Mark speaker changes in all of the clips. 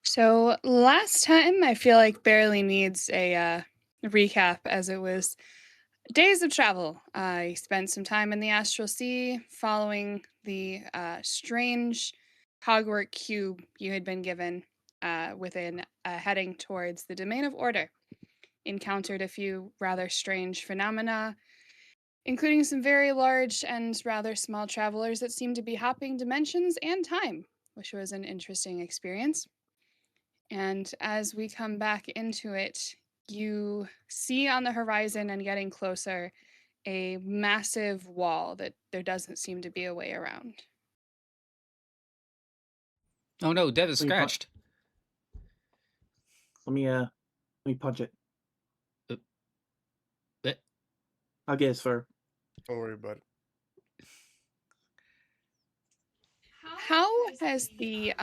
Speaker 1: So last time, I feel like barely needs a recap, as it was days of travel. I spent some time in the Astral Sea following the strange Hogwarts cube you had been given within heading towards the Domain of Order. Encountered a few rather strange phenomena, including some very large and rather small travelers that seemed to be hopping dimensions and time, which was an interesting experience. And as we come back into it, you see on the horizon and getting closer a massive wall that there doesn't seem to be a way around.
Speaker 2: Oh no, Dev is
Speaker 3: Let me punch.
Speaker 2: scratched.
Speaker 3: Let me punch it.
Speaker 2: Uh, uh,
Speaker 3: I'll get his fur.
Speaker 4: Don't worry about it.
Speaker 1: How has the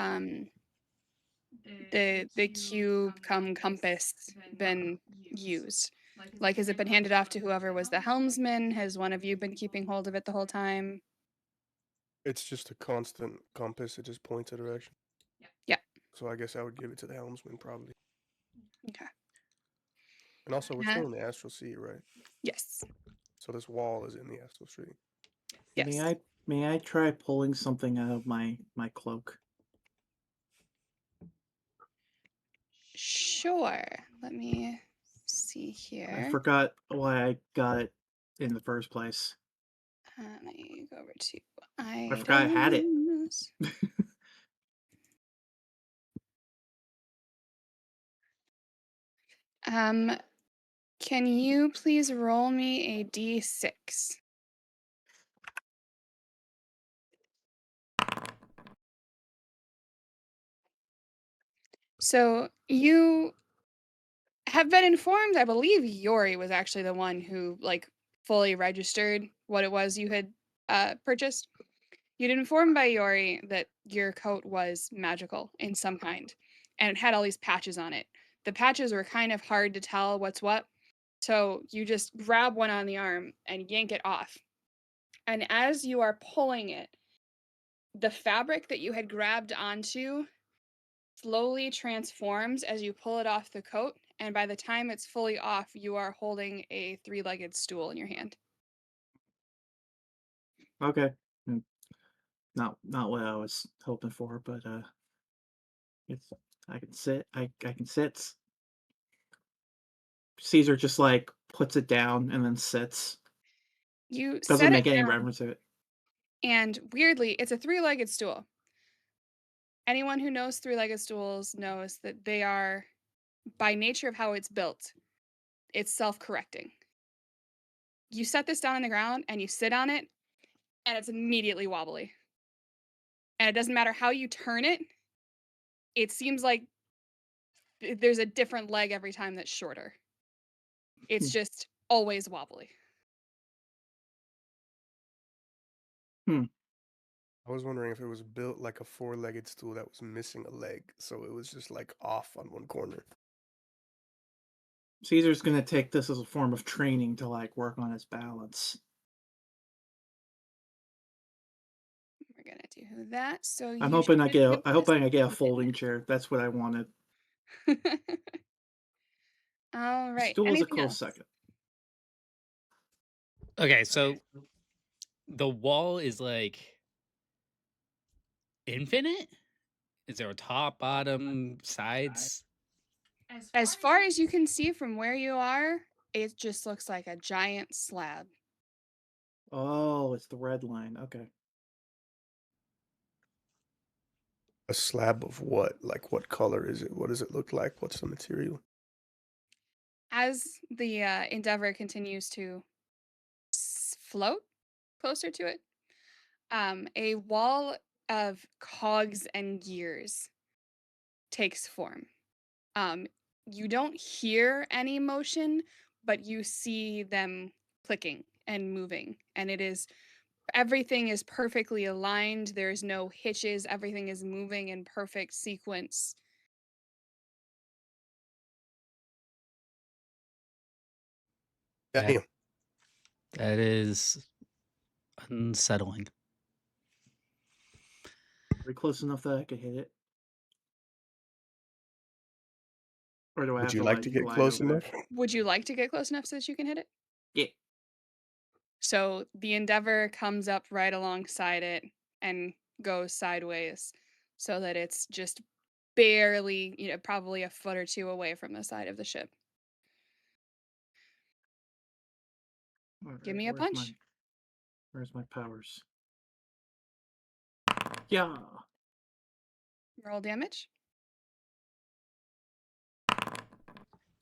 Speaker 1: cube come compass been used? Like, has it been handed off to whoever was the helmsman? Has one of you been keeping hold of it the whole time?
Speaker 4: It's just a constant compass. It just points a direction.
Speaker 1: Yeah.
Speaker 4: So I guess I would give it to the helmsman probably.
Speaker 1: Okay.
Speaker 4: And also, we're
Speaker 1: Uh,
Speaker 4: still in the astral sea, right?
Speaker 1: Yes.
Speaker 4: So this wall is in the astral sea.
Speaker 1: Yes.
Speaker 3: May I try pulling something out of my cloak?
Speaker 1: Sure. Let me see
Speaker 3: I
Speaker 1: here.
Speaker 3: forgot why I got it in the first place.
Speaker 1: Let me go over to
Speaker 3: I forgot I had it.
Speaker 1: items. Um, can you please roll me a d6? So you have been informed, I believe Yori was actually the one who fully registered what it was you had purchased. You'd informed by Yori that your coat was magical in some kind, and it had all these patches on it. The patches were kind of hard to tell what's what, so you just grab one on the arm and yank it off. And as you are pulling it, the fabric that you had grabbed onto slowly transforms as you pull it off the coat, and by the time it's fully off, you are holding a three-legged stool in your hand.
Speaker 3: Okay. Mm, not what I was hoping for, but it's I can sit. I can sit. Caesar just like puts it down and then sits.
Speaker 1: You
Speaker 3: Doesn't
Speaker 1: set it
Speaker 3: make any
Speaker 1: down,
Speaker 3: reference to it.
Speaker 1: and weirdly, it's a three-legged stool. Anyone who knows three-legged stools knows that they are, by nature of how it's built, it's self-correcting. You set this down on the ground and you sit on it, and it's immediately wobbly. And it doesn't matter how you turn it, it seems like there's a different leg every time that's shorter. It's
Speaker 3: Hmm.
Speaker 1: just always wobbly.
Speaker 3: Hmm.
Speaker 4: I was wondering if it was built like a four-legged stool that was missing a leg, so it was just like off on one corner.
Speaker 3: Caesar's gonna take this as a form of training to like work on his balance.
Speaker 1: We're gonna do that. So
Speaker 3: I'm
Speaker 1: you
Speaker 3: hoping I
Speaker 1: should
Speaker 3: get.
Speaker 1: give
Speaker 3: I
Speaker 1: this
Speaker 3: hope I get a
Speaker 1: a
Speaker 3: folding chair. That's what I wanted.
Speaker 1: minute. All right.
Speaker 3: Stool is a
Speaker 1: Anything
Speaker 3: close
Speaker 1: else?
Speaker 3: second.
Speaker 2: okay, so the wall is like infinite? Is there a top, bottom, sides?
Speaker 1: As far as you can see from where you are, it just looks like a giant slab.
Speaker 3: Oh, it's the red line. Okay.
Speaker 4: A slab of what? Like what color is it? What does it look like? What's the material?
Speaker 1: As the Endeavor continues to float closer to it, a wall of cogs and gears takes form. Um, you don't hear any motion, but you see them clicking and moving, and everything is perfectly aligned. There's no hitches. Everything is moving in perfect sequence.
Speaker 2: That
Speaker 4: Damn.
Speaker 2: that is unsettling.
Speaker 3: Very close enough that I could hit it. Or do I
Speaker 4: Would
Speaker 3: have
Speaker 4: you
Speaker 3: to,
Speaker 4: like to
Speaker 3: like,
Speaker 4: get
Speaker 3: glide
Speaker 4: close
Speaker 3: over there?
Speaker 4: enough?
Speaker 1: Would you like to get close enough so that you can hit it?
Speaker 3: Yeah.
Speaker 1: So the Endeavor comes up right alongside it and goes sideways so that it's just barely, probably a foot or two away from the side of the ship. Give
Speaker 3: Alright,
Speaker 1: me a punch.
Speaker 3: where's my powers? Yeah.
Speaker 1: Roll damage.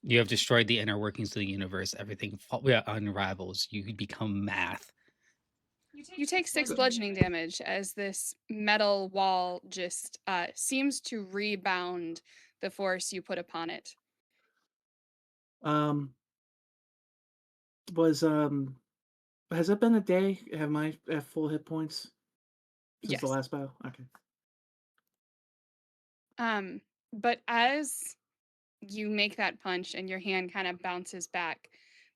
Speaker 2: You have destroyed the inner workings of the universe. Everything unravels. You become math.
Speaker 1: You take 6 bludgeoning damage as this metal wall just seems to rebound the force you put upon it.
Speaker 3: Um, was, has it been a day? Have I at full hit points since the
Speaker 1: Yes.
Speaker 3: last battle? Okay.
Speaker 1: But as you make that punch and your hand kind of bounces back,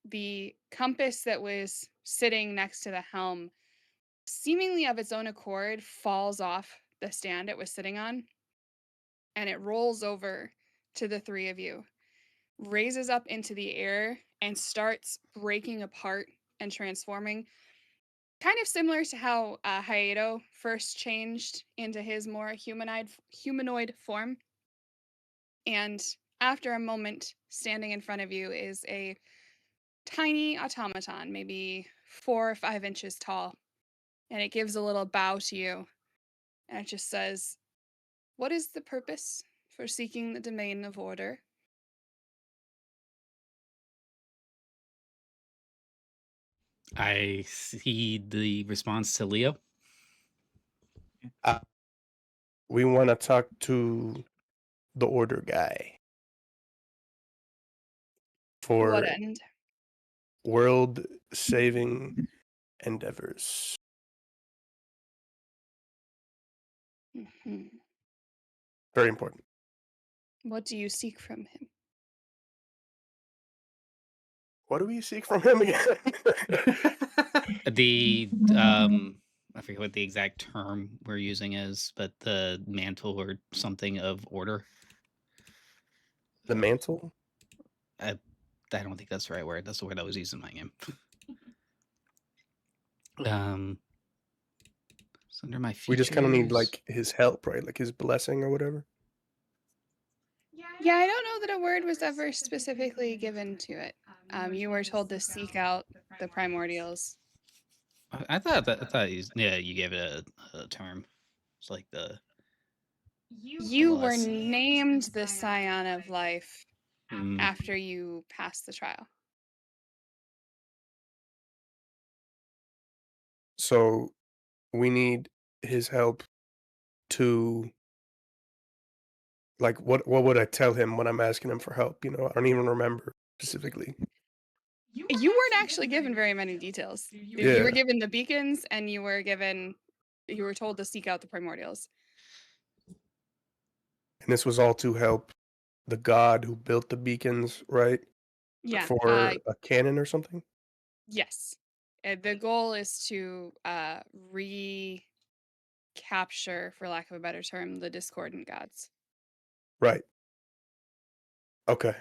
Speaker 1: the compass that was sitting next to the helm, seemingly of its own accord, falls off the stand it was sitting on and it rolls over to the three of you, raises up into the air, and starts breaking apart and transforming. Kind of similar to how Hayato first changed into his more humanoid form. And after a moment, standing in front of you is a tiny automaton, maybe 4 or 5 inches tall. And it gives a little bow to you. And it just says, "What is the purpose for seeking the domain of order?"
Speaker 2: I see the response to Leo.
Speaker 4: Uh, we want to talk to the order guy
Speaker 1: To what
Speaker 4: for
Speaker 1: end?
Speaker 4: world saving endeavors.
Speaker 1: Mhm.
Speaker 4: Very important.
Speaker 1: What do you seek from him?
Speaker 4: What do we seek from him again?
Speaker 2: The I forget what the exact term we're using is, but the mantle or something of order.
Speaker 4: The mantle?
Speaker 2: I don't think that's the right word. That's the word I was using in my game. It's under my
Speaker 4: We just kind of need
Speaker 2: features.
Speaker 4: like his help, right? Like his blessing or whatever.
Speaker 1: Yeah, I don't know that a word was ever specifically given to it. You were told to seek out the primordials.
Speaker 2: I thought you gave it a term. It's like the
Speaker 1: You were
Speaker 2: bless.
Speaker 1: named the Scion of Life
Speaker 2: Mm,
Speaker 1: after you passed the trial.
Speaker 4: So we need his help to like what would I tell him when I'm asking him for help? You know, I don't even remember specifically.
Speaker 1: You weren't actually given very many details. You were
Speaker 4: Yeah.
Speaker 1: given the beacons and you were told to seek out the primordials.
Speaker 4: And this was all to help the god who built the beacons, right?
Speaker 1: Yeah.
Speaker 4: For a cannon or something?
Speaker 1: Yes. The goal is to recapture, for lack of a better term, the discordant gods.
Speaker 4: Right. Okay.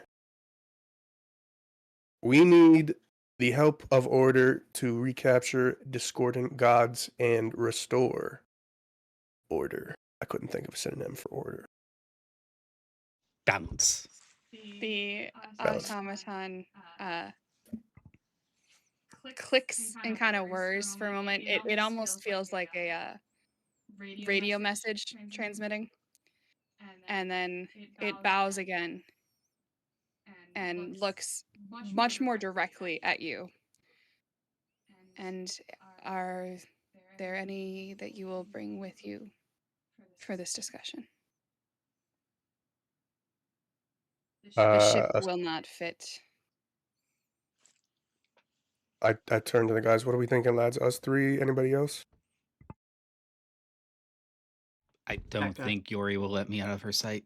Speaker 4: We need the help of order to recapture discordant gods and restore order. I couldn't think of a synonym for order.
Speaker 2: balance.
Speaker 1: The
Speaker 4: Balance.
Speaker 1: automaton clicks and kind of whirs for a moment. It almost feels like a radio message transmitting. And then it bows again and looks much more directly at you. And are there any that you will bring with you for this discussion? The ship
Speaker 4: Uh,
Speaker 1: will not fit.
Speaker 4: I turned to the guys. What are we thinking, lads? Us three? Anybody else?
Speaker 2: I don't
Speaker 3: Okay.
Speaker 2: think Yori will let me out of her sight.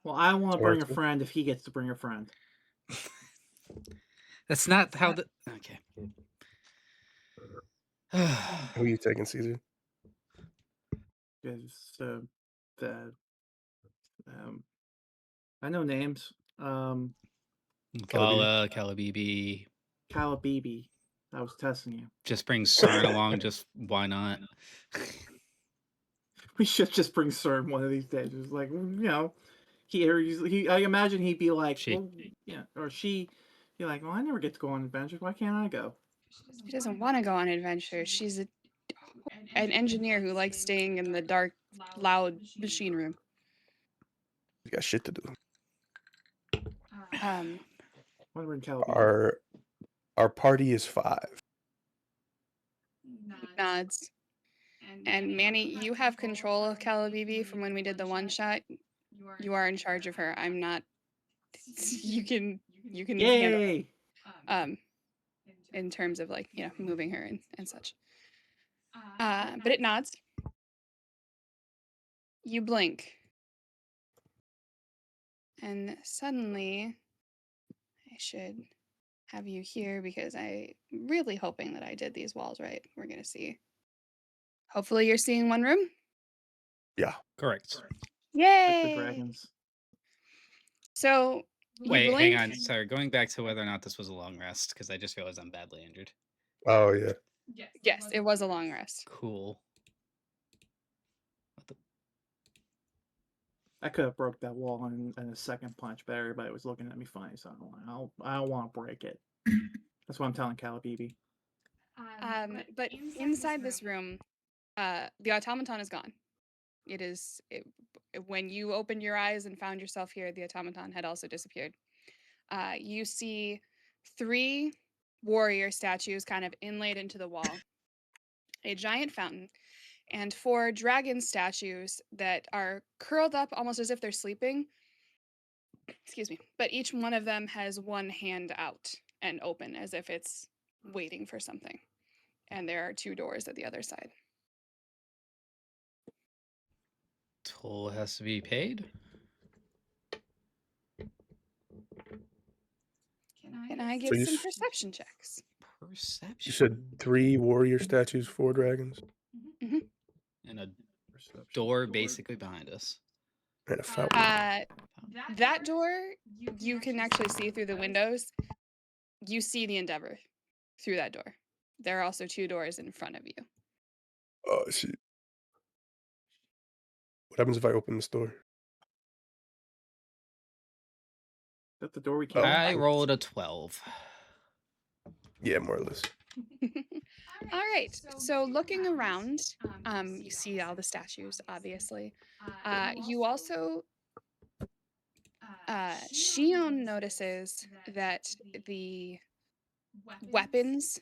Speaker 3: Well, I want to
Speaker 4: Or
Speaker 3: bring a
Speaker 4: two?
Speaker 3: friend if he gets to bring a friend.
Speaker 2: That's not how the okay.
Speaker 4: Who are you taking, Caesar?
Speaker 3: Because the I know names.
Speaker 2: Vala, Calabibi.
Speaker 3: Calabibi. I was testing you.
Speaker 2: Just bring CERN along. Just why not?
Speaker 3: We should just bring CERN one of these days. It's like, he. I imagine he'd be like,
Speaker 2: She.
Speaker 3: well, yeah, or she, be like, well, I never get to go on adventures. Why can't I go?
Speaker 1: She doesn't want to go on adventures. She's an engineer who likes staying in the dark, loud machine room.
Speaker 4: We got shit to do.
Speaker 3: When we're in Calabibi.
Speaker 4: Our party is 5.
Speaker 1: Nods. And Manny, you have control of Calabibi from when we did the one shot. You are in charge of her. I'm not. You can handle
Speaker 3: Yay!
Speaker 1: in terms of like moving her and such. But it nods. You blink. And suddenly, I should have you here because I'm really hoping that I did these walls right. We're going to see. Hopefully you're seeing one room.
Speaker 4: Yeah.
Speaker 2: Correct.
Speaker 1: Yay!
Speaker 3: Like the dragons.
Speaker 1: So,
Speaker 2: Wait,
Speaker 1: blink.
Speaker 2: hang on. Sorry, going back to whether or not this was a long rest, because I just realized I'm badly injured.
Speaker 4: Oh, yeah.
Speaker 1: Yes, it was a long rest.
Speaker 2: Cool. What the?
Speaker 3: I could have broke that wall in a second punch, but everybody was looking at me funny, so I don't want to break it. That's what I'm telling Calabibi.
Speaker 1: But inside this room, the automaton is gone. When you opened your eyes and found yourself here, the automaton had also disappeared. You see 3 warrior statues kind of inlaid into the wall, a giant fountain, and 4 dragon statues that are curled up almost as if they're sleeping. Excuse me. But each one of them has one hand out and open as if it's waiting for something. And there are 2 doors at the other side.
Speaker 2: Toll has to be paid.
Speaker 1: Can I get
Speaker 4: So
Speaker 1: some perception checks?
Speaker 2: Perception.
Speaker 4: You said 3 warrior statues, 4 dragons,
Speaker 2: And a door basically behind us.
Speaker 4: and a fountain.
Speaker 1: That door, you can actually see through the windows. You see the Endeavor through that door. There are also 2 doors in front of you.
Speaker 4: Oh, shit. What happens if I open this door?
Speaker 3: Is that the door we can't?
Speaker 2: I rolled a 12.
Speaker 4: Yeah, more or less.
Speaker 1: All right. So looking around, you see all the statues, obviously. You also, Shion notices that the weapons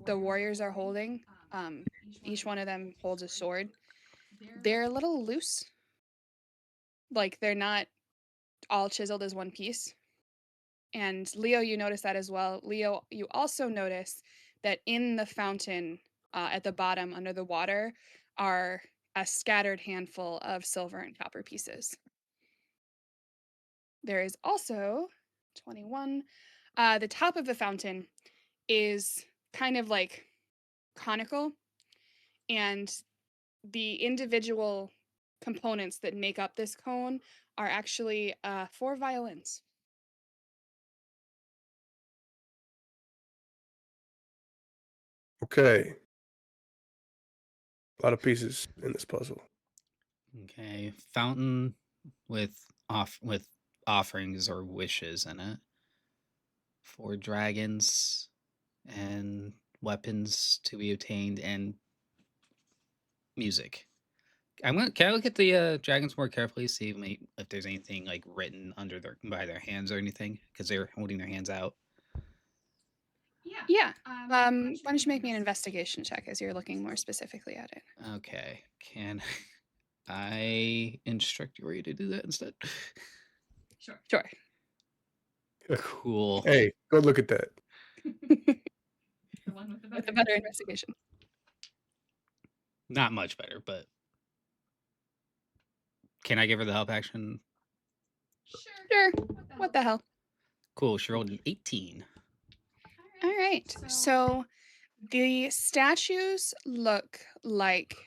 Speaker 1: the warriors are holding, each one of them holds a sword. They're a little loose. Like they're not all chiseled as one piece. And Leo, you notice that as well. Leo, you also notice that in the fountain at the bottom under the water are a scattered handful of silver and copper pieces. There is also 21. The top of the fountain is kind of like conical, and the individual components that make up this cone are actually 4 violins.
Speaker 4: Okay. A lot of pieces in this puzzle.
Speaker 2: Okay, fountain with offerings or wishes in it. 4 dragons and weapons to be obtained and music. Can I look at the dragons more carefully, see if there's anything like written by their hands or anything, because they're holding their hands out.
Speaker 1: Yeah. Why don't you make me an investigation check as you're looking more specifically at it?
Speaker 2: Okay, can I instruct you to do that instead?
Speaker 1: Sure.
Speaker 2: Cool.
Speaker 4: Hey, go look at that.
Speaker 1: With the better investigation.
Speaker 2: Not much better, but can I give her the help action?
Speaker 1: Sure. What the hell?
Speaker 2: Cool. She rolled an 18.
Speaker 1: All right. So the statues look like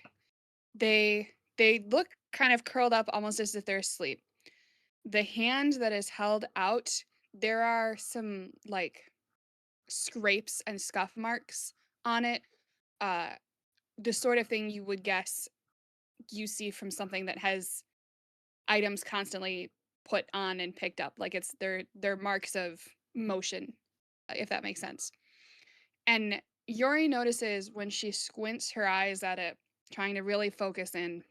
Speaker 1: they look kind of curled up almost as if they're asleep. the hand that is held out, there are some like scrapes and scuff marks on it. Uh, the sort of thing you would guess you see from something that has items constantly put on and picked up. Like they're marks of motion, if that makes sense. And Yuri notices when she squints her eyes at it, trying to really focus in,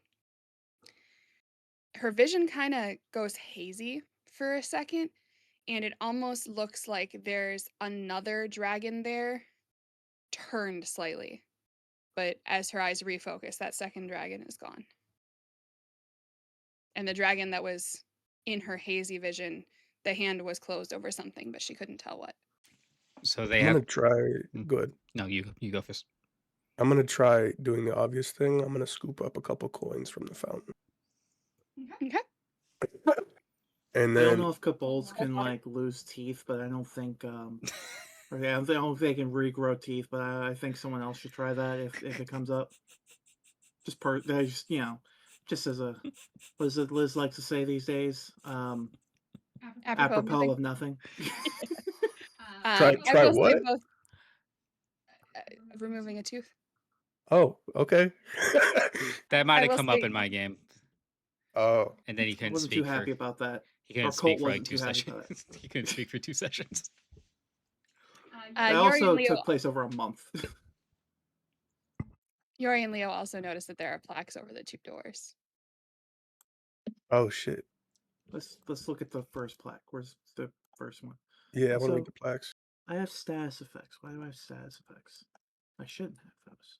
Speaker 1: her vision kind of goes hazy for a second, and it almost looks like there's another dragon there turned slightly. But as her eyes refocus, that second dragon is gone. And the dragon that was in her hazy vision, the hand was closed over something, but she couldn't tell what.
Speaker 2: So they
Speaker 4: I'm
Speaker 2: have.
Speaker 4: gonna try.
Speaker 2: Hmm.
Speaker 4: Good.
Speaker 2: No, you go first.
Speaker 4: I'm gonna try doing the obvious thing. I'm gonna scoop up a couple coins from the fountain,
Speaker 1: Okay.
Speaker 4: and
Speaker 3: I don't
Speaker 4: then
Speaker 3: know if kobolds can like lose teeth, but I don't think or yeah, I don't think they can regrow teeth, but I think someone else should try that if it comes up. Just just as a what is it Liz likes to say these days?
Speaker 1: Apropos of
Speaker 3: Apropos
Speaker 1: nothing.
Speaker 3: of nothing.
Speaker 4: try
Speaker 1: I
Speaker 4: try
Speaker 1: will say
Speaker 4: what?
Speaker 1: both removing a tooth.
Speaker 4: Oh, okay.
Speaker 2: That might
Speaker 1: I
Speaker 2: have
Speaker 1: will
Speaker 2: come up
Speaker 1: say
Speaker 2: in my game,
Speaker 4: Oh,
Speaker 2: and then he
Speaker 3: I
Speaker 2: couldn't
Speaker 3: wasn't too
Speaker 2: speak for.
Speaker 3: happy about that.
Speaker 2: He
Speaker 3: Or
Speaker 2: couldn't speak
Speaker 3: Colt
Speaker 2: for like
Speaker 3: wasn't
Speaker 2: 2
Speaker 3: too happy about
Speaker 2: sessions. He couldn't speak for 2 sessions.
Speaker 3: That
Speaker 1: Yuri and
Speaker 3: also
Speaker 1: Leo
Speaker 3: took place over a month.
Speaker 1: Yuri and Leo also notice that there are plaques over the two doors.
Speaker 4: oh shit.
Speaker 3: Let's look at the first plaque. Where's the first one?
Speaker 4: Yeah, I want to
Speaker 3: So
Speaker 4: read the plaques.
Speaker 3: I have status effects. Why do I have status effects? I shouldn't have those.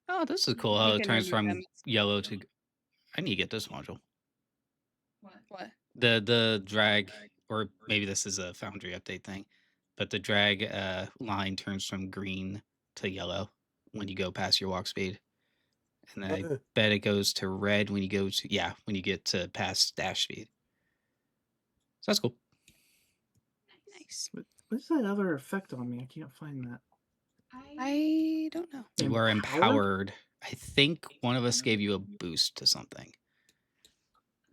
Speaker 2: Oh, this is cool how
Speaker 1: You
Speaker 2: it
Speaker 1: can
Speaker 2: turns
Speaker 1: remove them.
Speaker 2: from yellow to. I need to get this module.
Speaker 1: What?
Speaker 2: The drag, or maybe this is a Foundry update thing, but the drag line turns from green to yellow when you go past your walk speed, and then I
Speaker 4: Uh,
Speaker 2: bet it goes to red when you go to when you get to past dash speed. So that's cool.
Speaker 1: Nice.
Speaker 3: What's that other effect on me? I can't find that.
Speaker 1: I don't know.
Speaker 2: You are empowered. I think one of us gave you a boost to something.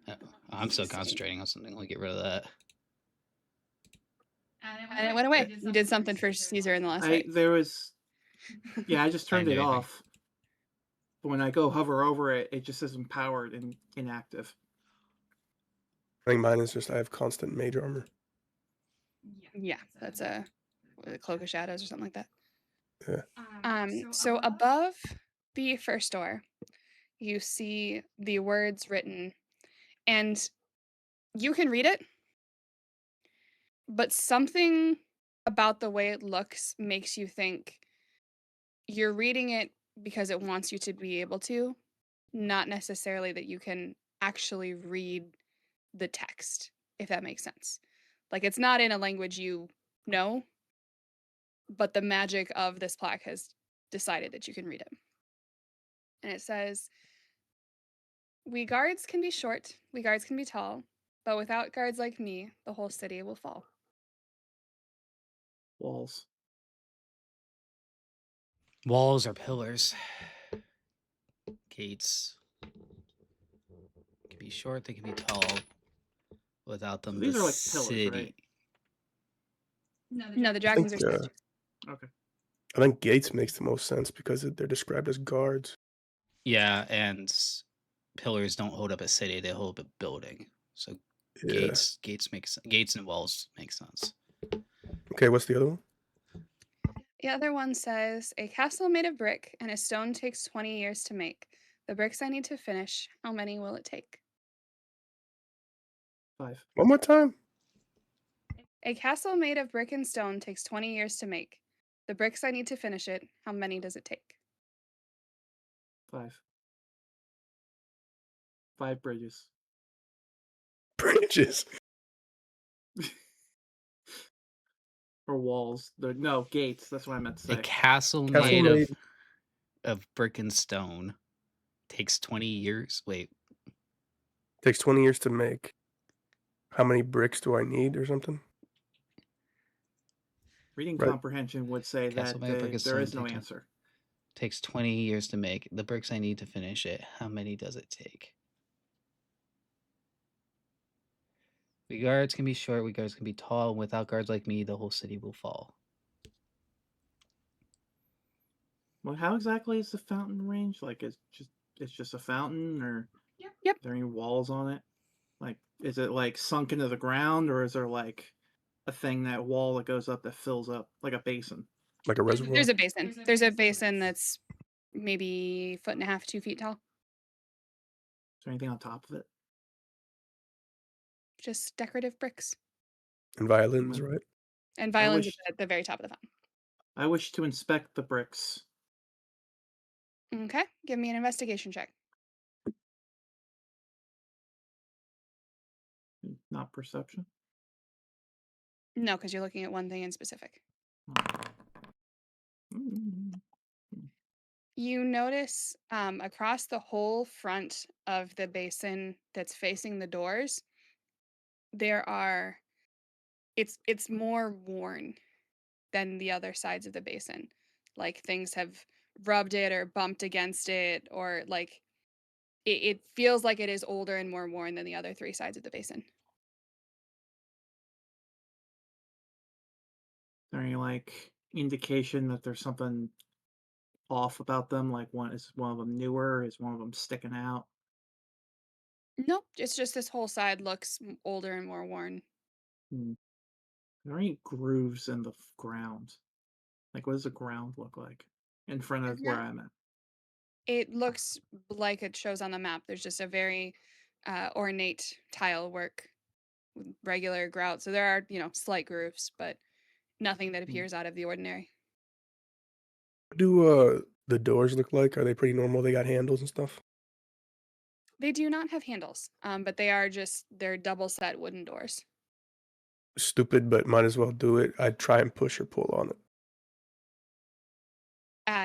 Speaker 2: Oh, I'm still concentrating on something. Let me get rid of that.
Speaker 1: And it went away. You did something for Caesar in the last fight.
Speaker 3: There was I just turned
Speaker 2: didn't
Speaker 3: it
Speaker 2: do anything.
Speaker 3: off. But when I go hover over it, it just says empowered and inactive.
Speaker 4: I think mine is just I have constant mage armor.
Speaker 1: Yeah, that's a cloak of shadows or something like that.
Speaker 4: Yeah.
Speaker 1: So above the first door, you see the words written, and you can read it, but something about the way it looks makes you think you're reading it because it wants you to be able to, not necessarily that you can actually read the text, if that makes sense. Like, it's not in a language you know, but the magic of this plaque has decided that you can read it. And it says, "We guards can be short, we guards can be tall, but without guards like me, the whole city will fall."
Speaker 3: Walls.
Speaker 2: Walls are pillars. Gates can be short, they can be tall. Without them,
Speaker 3: So these
Speaker 2: the
Speaker 3: are like pillars,
Speaker 2: city.
Speaker 3: right?
Speaker 1: No, the dragons are statues.
Speaker 3: Okay.
Speaker 4: I think gates makes the most sense because they're described as guards.
Speaker 2: Yeah, and pillars don't hold up a city; they hold up a building. So
Speaker 4: Yeah.
Speaker 2: gates and walls make sense.
Speaker 4: Okay, what's the other one?
Speaker 1: The other one says, "A castle made of brick and a stone takes 20 years to make. The bricks I need to finish, how many will it take?"
Speaker 3: 5.
Speaker 4: One more time.
Speaker 1: "A castle made of brick and stone takes 20 years to make. The bricks I need to finish it, how many does it take?"
Speaker 3: 5. 5 bridges.
Speaker 4: Bridges.
Speaker 3: Or walls. No, gates. That's what I meant to
Speaker 2: A
Speaker 3: say.
Speaker 2: castle
Speaker 4: Castle
Speaker 2: made
Speaker 4: made.
Speaker 2: of brick and stone takes 20 years. Wait,
Speaker 4: Takes 20 years to make. How many bricks do I need or something?
Speaker 3: Reading
Speaker 4: Right.
Speaker 3: comprehension would say
Speaker 2: Castle
Speaker 3: that
Speaker 2: made of brick and
Speaker 3: there is
Speaker 2: stone
Speaker 3: no
Speaker 2: take
Speaker 3: answer.
Speaker 2: takes 20 years to make. The bricks I need to finish it, how many does it take? We guards can be short, we guards can be tall, and without guards like me, the whole city will fall.
Speaker 3: Well, how exactly is the fountain arranged? Like, it's just a fountain, or
Speaker 1: Yep.
Speaker 3: are there any walls on it? Like, is it like sunk into the ground, or is there like a thing, that wall that goes up that fills up like a basin?
Speaker 4: Like a reservoir?
Speaker 1: There's a basin. There's a basin that's maybe 1.5 feet, 2 feet tall.
Speaker 3: Is there anything on top of it?
Speaker 1: Just decorative bricks
Speaker 4: And violins,
Speaker 3: Mm.
Speaker 4: right?
Speaker 1: and
Speaker 3: I
Speaker 1: violins
Speaker 3: wish
Speaker 1: at the very top of the fountain.
Speaker 3: I wish to inspect the bricks.
Speaker 1: Okay, give me an investigation check.
Speaker 3: Not perception.
Speaker 1: No, because you're looking at one thing in specific.
Speaker 3: Mm.
Speaker 1: You notice across the whole front of the basin that's facing the doors, there are it's more worn than the other sides of the basin. Like things have rubbed it or bumped against it, or like it feels like it is older and more worn than the other three sides of the basin.
Speaker 3: Is there any like indication that there's something off about them? Like, one of them newer? Is one of them sticking out?
Speaker 1: Nope, it's just this whole side looks older and more worn.
Speaker 3: Hmm. Are there any grooves in the ground? Like, what does the ground look like in front
Speaker 1: The
Speaker 3: of where
Speaker 1: ground,
Speaker 3: I'm at?
Speaker 1: it looks like it shows on the map. There's just a very ornate tile work with regular grout. So there are, slight grooves, but nothing that
Speaker 3: Hmm.
Speaker 1: appears out of the ordinary.
Speaker 4: What do the doors look like? Are they pretty normal? They got handles and stuff?
Speaker 1: They do not have handles, but they're double set wooden doors.
Speaker 4: Stupid, but might as well do it. I'd try and push or pull on it.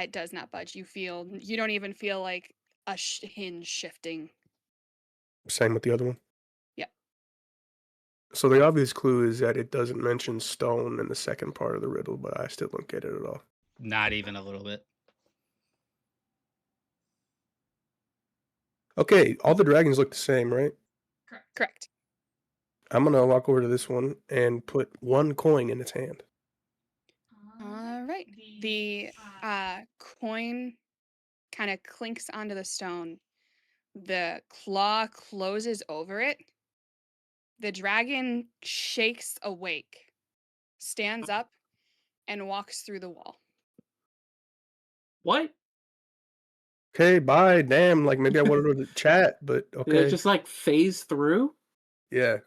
Speaker 1: It does not budge. You don't even feel like a hinge shifting.
Speaker 4: Same with the other one.
Speaker 1: Yeah.
Speaker 4: So the obvious clue is that it doesn't mention stone in the second part of the riddle, but I still don't get it at all.
Speaker 2: Not even a little bit.
Speaker 4: Okay, all the dragons look the same, right?
Speaker 1: Correct.
Speaker 4: I'm gonna walk over to this one and put one coin in its hand.
Speaker 1: All right. The coin kind of clinks onto the stone. The claw closes over it. The dragon shakes awake, stands up, and walks through the wall.
Speaker 3: What?
Speaker 4: Okay, bye. Damn, like maybe I wanted to chat, but
Speaker 3: Did it
Speaker 4: okay.
Speaker 3: just like phase through?
Speaker 4: Yeah.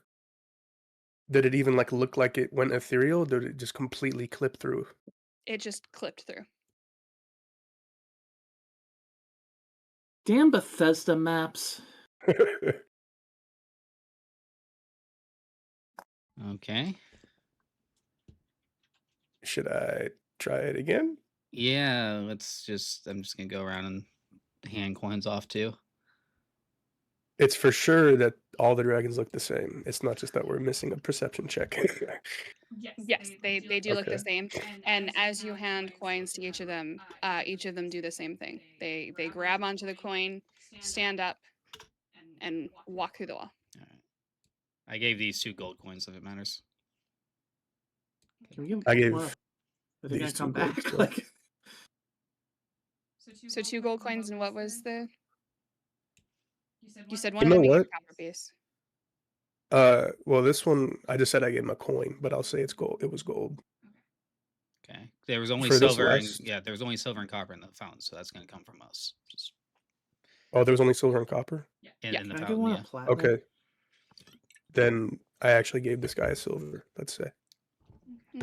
Speaker 4: Did it even like look like it went ethereal? Or did it just completely clip through?
Speaker 1: It just clipped through.
Speaker 3: Damn Bethesda maps.
Speaker 2: Okay.
Speaker 4: Should I try it again?
Speaker 2: Yeah, I'm just gonna go around and hand coins off too.
Speaker 4: It's for sure that all the dragons look the same. It's not just that we're missing a perception check.
Speaker 1: Yes, they do look the
Speaker 4: Okay.
Speaker 1: same. And as you hand coins to each of them do the same thing. They grab onto the coin, stand up, and walk through the wall.
Speaker 2: All right. I gave these 2 gold coins if it matters.
Speaker 3: Can we give
Speaker 4: I gave
Speaker 3: what? Are they gonna
Speaker 4: these 2
Speaker 3: come
Speaker 4: gold
Speaker 3: back?
Speaker 4: as well.
Speaker 3: Like,
Speaker 1: So 2 gold coins, and what was the? You said one
Speaker 4: You
Speaker 1: of
Speaker 4: know
Speaker 1: them you gave
Speaker 4: what?
Speaker 1: a copper piece.
Speaker 4: Well, this one I just said I gave him a coin, but I'll say it's gold. It was gold.
Speaker 2: Okay. There was only
Speaker 4: For this
Speaker 2: silver and
Speaker 4: last,
Speaker 2: there was only silver and copper in the fountain, so that's gonna come from us. Just
Speaker 4: oh, there was only silver and copper.
Speaker 1: Yeah.
Speaker 2: in the
Speaker 3: can I get
Speaker 2: fountain,
Speaker 3: one
Speaker 2: yeah.
Speaker 3: of platinum?
Speaker 4: Okay, then I actually gave this guy a silver. Let's say,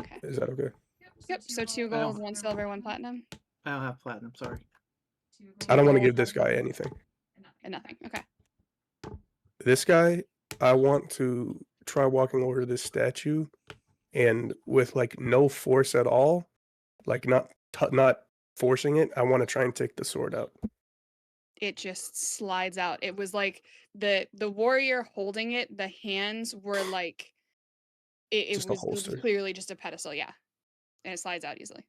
Speaker 1: Okay.
Speaker 4: is that okay?
Speaker 1: Yep. So two
Speaker 3: I
Speaker 1: gold,
Speaker 3: don't.
Speaker 1: 1 silver, 1 platinum,
Speaker 3: I don't have platinum. Sorry.
Speaker 4: I
Speaker 1: 2
Speaker 4: don't want to
Speaker 1: gold,
Speaker 4: give this guy anything.
Speaker 1: and nothing. Okay.
Speaker 4: This guy, I want to try walking over to this statue, and with like no force at all, like not forcing it. I want to try and take the sword out.
Speaker 1: It just slides out. It was like the warrior holding it. The hands were like
Speaker 4: Just a
Speaker 1: it was
Speaker 4: holster.
Speaker 1: clearly just a pedestal. Yeah, and it slides out easily.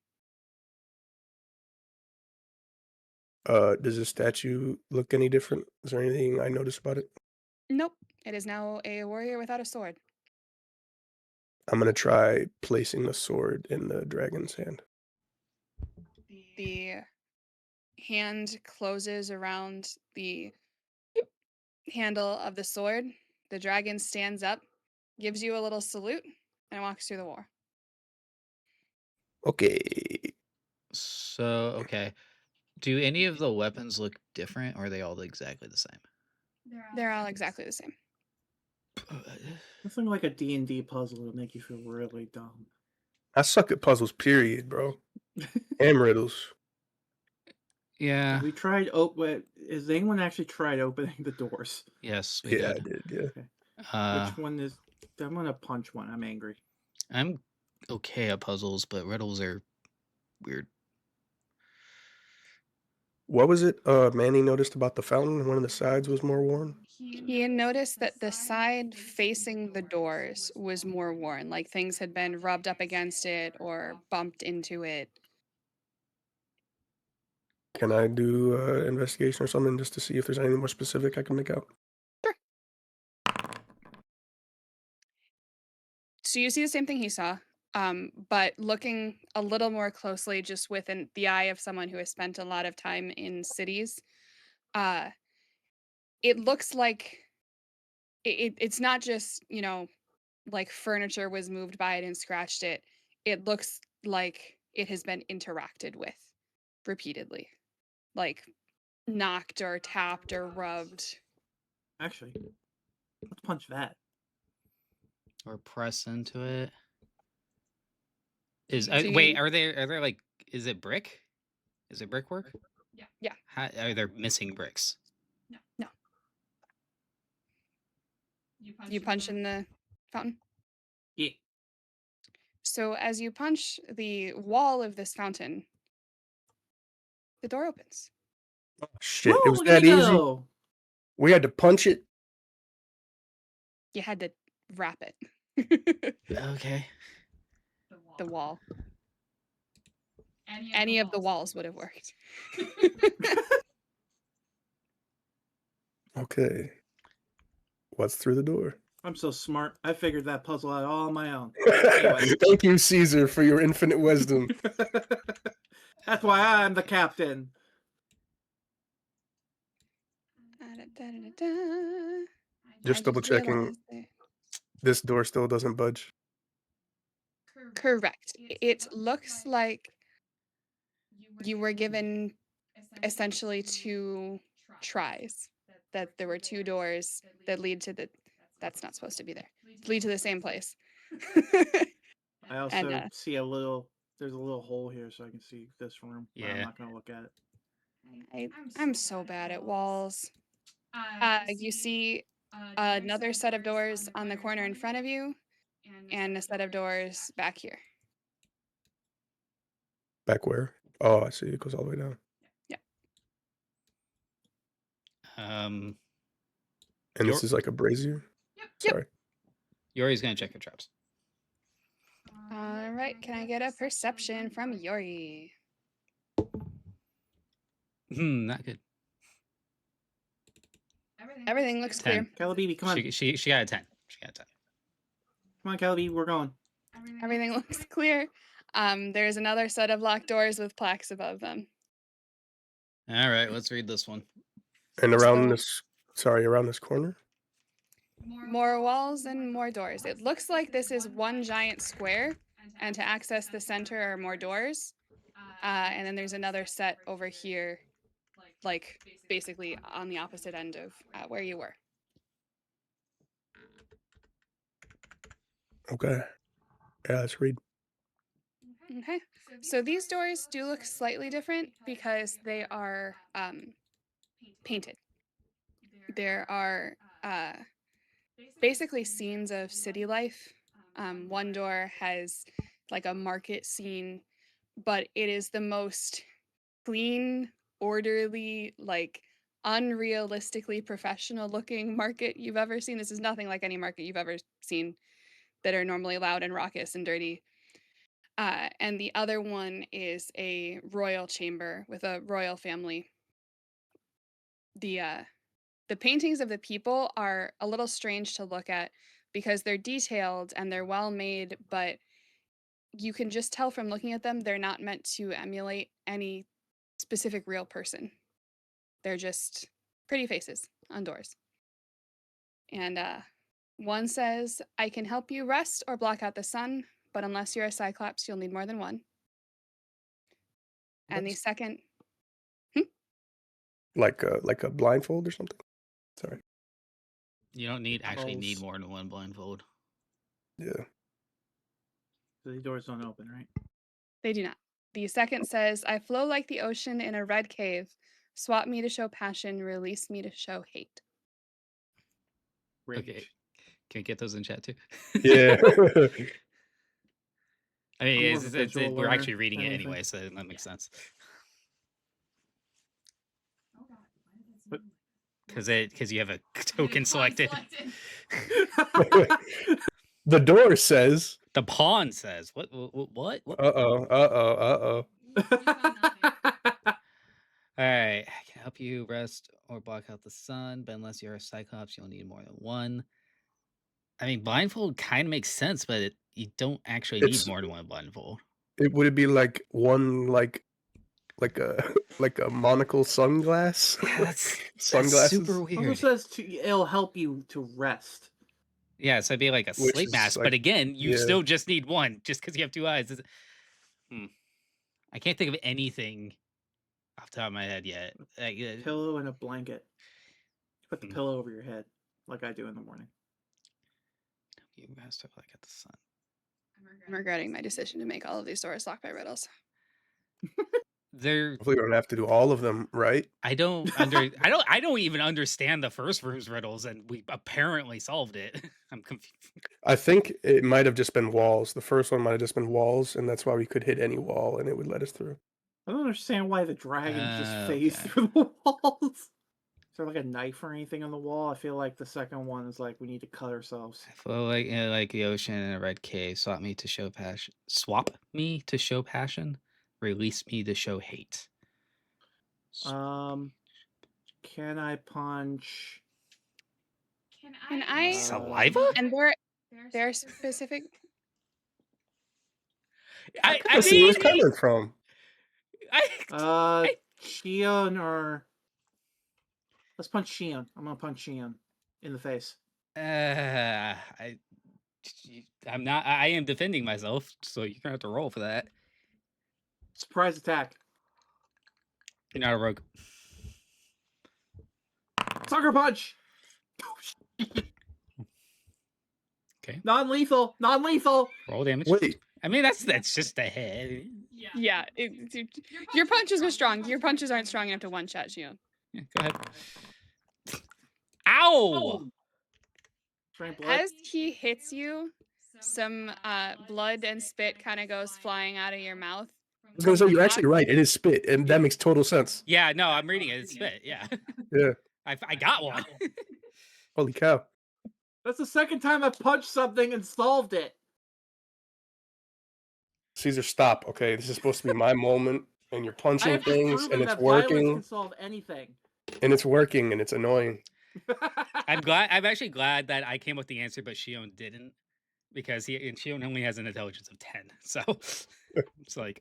Speaker 4: Does the statue look any different? Is there anything I noticed about it?
Speaker 1: Nope. It is now a warrior without a sword.
Speaker 4: I'm gonna try placing the sword in the dragon's hand.
Speaker 1: The hand closes around the handle of the sword. The dragon stands up, gives you a little salute, and walks through the war.
Speaker 4: Okay.
Speaker 2: So, okay. Do any of the weapons look different, or are they all exactly the same?
Speaker 1: They're all exactly the same.
Speaker 3: Something like a D&D puzzle would make you feel really dumb.
Speaker 4: I suck at puzzles, period, bro. And riddles.
Speaker 2: Yeah.
Speaker 3: We tried. Has anyone actually tried opening the doors?
Speaker 2: Yes, we
Speaker 4: Yeah, I
Speaker 2: did.
Speaker 4: did, yeah.
Speaker 3: Okay. Which one is? I'm gonna punch one. I'm angry.
Speaker 2: I'm okay at puzzles, but riddles are weird.
Speaker 4: What was it Manny noticed about the fountain? One of the sides was more worn?
Speaker 1: He had noticed that the side facing the doors was more worn, like things had been rubbed up against it or bumped into it.
Speaker 4: Can I do investigation or something just to see if there's anything more specific I can make out?
Speaker 1: So you see the same thing he saw, but looking a little more closely, just the eye of someone who has spent a lot of time in cities, uh, it looks like it's not just, like furniture was moved by it and scratched it. It looks like it has been interacted with repeatedly, like knocked or tapped or rubbed.
Speaker 3: Actually, let's punch that.
Speaker 2: Or press into it.
Speaker 1: So
Speaker 2: Wait, are there like, is it brick? Is it brickwork?
Speaker 1: Yeah.
Speaker 2: Are there missing bricks?
Speaker 1: No. You punch in the fountain.
Speaker 3: Yeah.
Speaker 1: So as you punch the wall of this fountain, the door opens.
Speaker 4: Oh, shit,
Speaker 3: Woo,
Speaker 4: it was
Speaker 3: look at
Speaker 4: that
Speaker 3: me
Speaker 4: easy?
Speaker 3: go.
Speaker 4: We had to punch it?
Speaker 1: You had to wrap it.
Speaker 2: Okay.
Speaker 1: The wall. Any of the walls would have worked.
Speaker 4: Okay. What's through the door?
Speaker 3: I'm so smart. I figured that puzzle out all on my own.
Speaker 4: Thank you, Caesar, for your infinite wisdom.
Speaker 3: That's why I'm the captain.
Speaker 1: Da-da-da-da-da.
Speaker 4: Just
Speaker 1: I
Speaker 4: double checking.
Speaker 1: realized that-
Speaker 4: This door still doesn't budge.
Speaker 1: Correct. It looks like you were given essentially two tries. That there were two doors that lead to that's not supposed to be there. Lead to the same place.
Speaker 3: I also
Speaker 1: And
Speaker 3: see there's a little hole here so I can see this room. But I'm
Speaker 2: Yeah.
Speaker 3: not gonna look at it.
Speaker 1: I'm so bad at walls. You see another set of doors on the corner in front of you, and a set of doors back here.
Speaker 4: Back where? Oh, I see. It goes all the way down.
Speaker 2: Um,
Speaker 4: And
Speaker 2: Your-
Speaker 4: this is like a brazier?
Speaker 1: Yep.
Speaker 4: Sorry.
Speaker 2: Yori's gonna check your traps.
Speaker 1: All right, can I get a perception from Yori?
Speaker 2: Not good.
Speaker 1: Everything looks
Speaker 2: 10.
Speaker 1: clear.
Speaker 3: Calabibi, come on.
Speaker 2: She got a 10. She got a 10.
Speaker 3: Come on, Calabibi, we're going.
Speaker 1: Everything looks clear. There's another set of locked doors with plaques above them.
Speaker 2: All right, let's read this one.
Speaker 4: And around
Speaker 1: So-
Speaker 4: around this corner?
Speaker 1: More walls and more doors. It looks like this is one giant square, and to access the center are more doors. And then there's another set over here, like basically on the opposite end of where you were.
Speaker 4: Okay. Yeah, let's read.
Speaker 1: Okay. So these doors do look slightly different because they are painted. There are basically scenes of city life. One door has like a market scene, but it is the most clean, orderly, like unrealistically professional looking market you've ever seen. This is nothing like any market you've ever seen that are normally loud and raucous and dirty. And the other one is a royal chamber with a royal family. The paintings of the people are a little strange to look at because they're detailed and they're well made, but you can just tell from looking at them they're not meant to emulate any specific real person. They're just pretty faces on doors. And one says, I can help you rest or block out the sun, but unless you're a Cyclops, you'll need more than one. And the
Speaker 4: That's
Speaker 1: second,
Speaker 4: like a blindfold or something. Sorry.
Speaker 2: You don't need
Speaker 3: Balls.
Speaker 2: more than one blindfold.
Speaker 4: Yeah.
Speaker 3: So the doors don't open, right?
Speaker 1: they do not. The second says, I flow like the ocean in a red cave. Swap me to show passion, release me to show hate.
Speaker 3: Rage.
Speaker 2: Okay. Can we get those in chat too?
Speaker 4: Yeah.
Speaker 2: I mean,
Speaker 3: I'm more of a visual
Speaker 2: we're
Speaker 3: learner
Speaker 2: actually reading
Speaker 3: than
Speaker 2: it
Speaker 3: anything.
Speaker 2: anyway, so that makes sense.
Speaker 3: But-
Speaker 2: Because you have a token selected.
Speaker 4: The door says,
Speaker 2: The pawn says, what? What?
Speaker 4: uh-oh.
Speaker 2: All right, I can help you rest or block out the sun, but unless you're a Cyclops, you'll need more than one. I mean, blindfold kind of makes sense, but you don't actually need
Speaker 4: It's-
Speaker 2: more than one blindfold.
Speaker 4: Would it be like one like a monocle sunglass?
Speaker 2: Yeah, that's
Speaker 4: Sunglasses?
Speaker 2: super
Speaker 3: Also
Speaker 2: weird.
Speaker 3: says it'll help you to rest.
Speaker 2: Yeah, so it'd be like a
Speaker 4: Which
Speaker 2: sleep
Speaker 4: is
Speaker 2: mask,
Speaker 4: like-
Speaker 2: but again, you
Speaker 4: yeah.
Speaker 2: still just need one, just because you have two eyes. I can't think of anything off the top of my head yet.
Speaker 3: Pillow and a blanket. Put the
Speaker 2: Hmm.
Speaker 3: pillow over your head, like I do in the morning.
Speaker 2: You rest or block out the sun.
Speaker 1: I'm regretting my decision to make all of these doors locked by riddles.
Speaker 2: They're
Speaker 4: Hopefully we don't have to do all of them, right?
Speaker 2: I don't even understand the first room's riddles, and we apparently solved it. I'm confused.
Speaker 4: I think it might have just been walls. The first one might have just been walls, and that's why we could hit any wall and it would let us through.
Speaker 3: I don't understand why the dragons just
Speaker 2: Oh,
Speaker 3: phase
Speaker 2: okay.
Speaker 3: through the walls. Is there like a knife or anything on the wall? I feel like the second one is like we need to cut ourselves.
Speaker 2: I flow like the ocean in a red cave. Swap me to show passion. Swap me to show passion. Release me to show hate.
Speaker 3: Can I punch?
Speaker 1: Can I?
Speaker 2: Saliva?
Speaker 1: And they're specific.
Speaker 2: I
Speaker 4: Let's see where it's
Speaker 2: mean,
Speaker 4: coming from.
Speaker 3: Shion or let's punch Shion. I'm gonna punch Shion in the face.
Speaker 2: I'm not. I am defending myself, so you're gonna have to roll for that.
Speaker 3: Surprise attack.
Speaker 2: You're not a rogue.
Speaker 3: Sucker punch.
Speaker 2: Okay.
Speaker 3: Non-lethal. Non-lethal.
Speaker 2: Roll damage.
Speaker 4: Wait,
Speaker 2: I mean, that's just a hit.
Speaker 1: Yeah, your punches are strong. Your punches aren't strong enough to one-shot Shion.
Speaker 2: Yeah, go ahead. Ow!
Speaker 3: Straight blood.
Speaker 1: As he hits you, some blood and spit kind of goes flying out of your mouth.
Speaker 4: I was gonna say you're actually right. It is spit, and that makes total sense.
Speaker 2: Yeah, no, I'm reading it. It's spit. Yeah.
Speaker 4: Yeah.
Speaker 2: I got one.
Speaker 4: Holy cow!
Speaker 3: That's the second time I've punched something and solved it.
Speaker 4: Caesar, stop. Okay, this is supposed to be my moment, and you're
Speaker 3: I
Speaker 4: punching
Speaker 3: have
Speaker 4: things,
Speaker 3: proven
Speaker 4: and it's
Speaker 3: that violence
Speaker 4: working,
Speaker 3: can solve anything.
Speaker 4: and it's working, and it's annoying.
Speaker 2: I'm actually glad that I came up with the answer, but Shion didn't, because Shion only has an intelligence of 10. So it's like,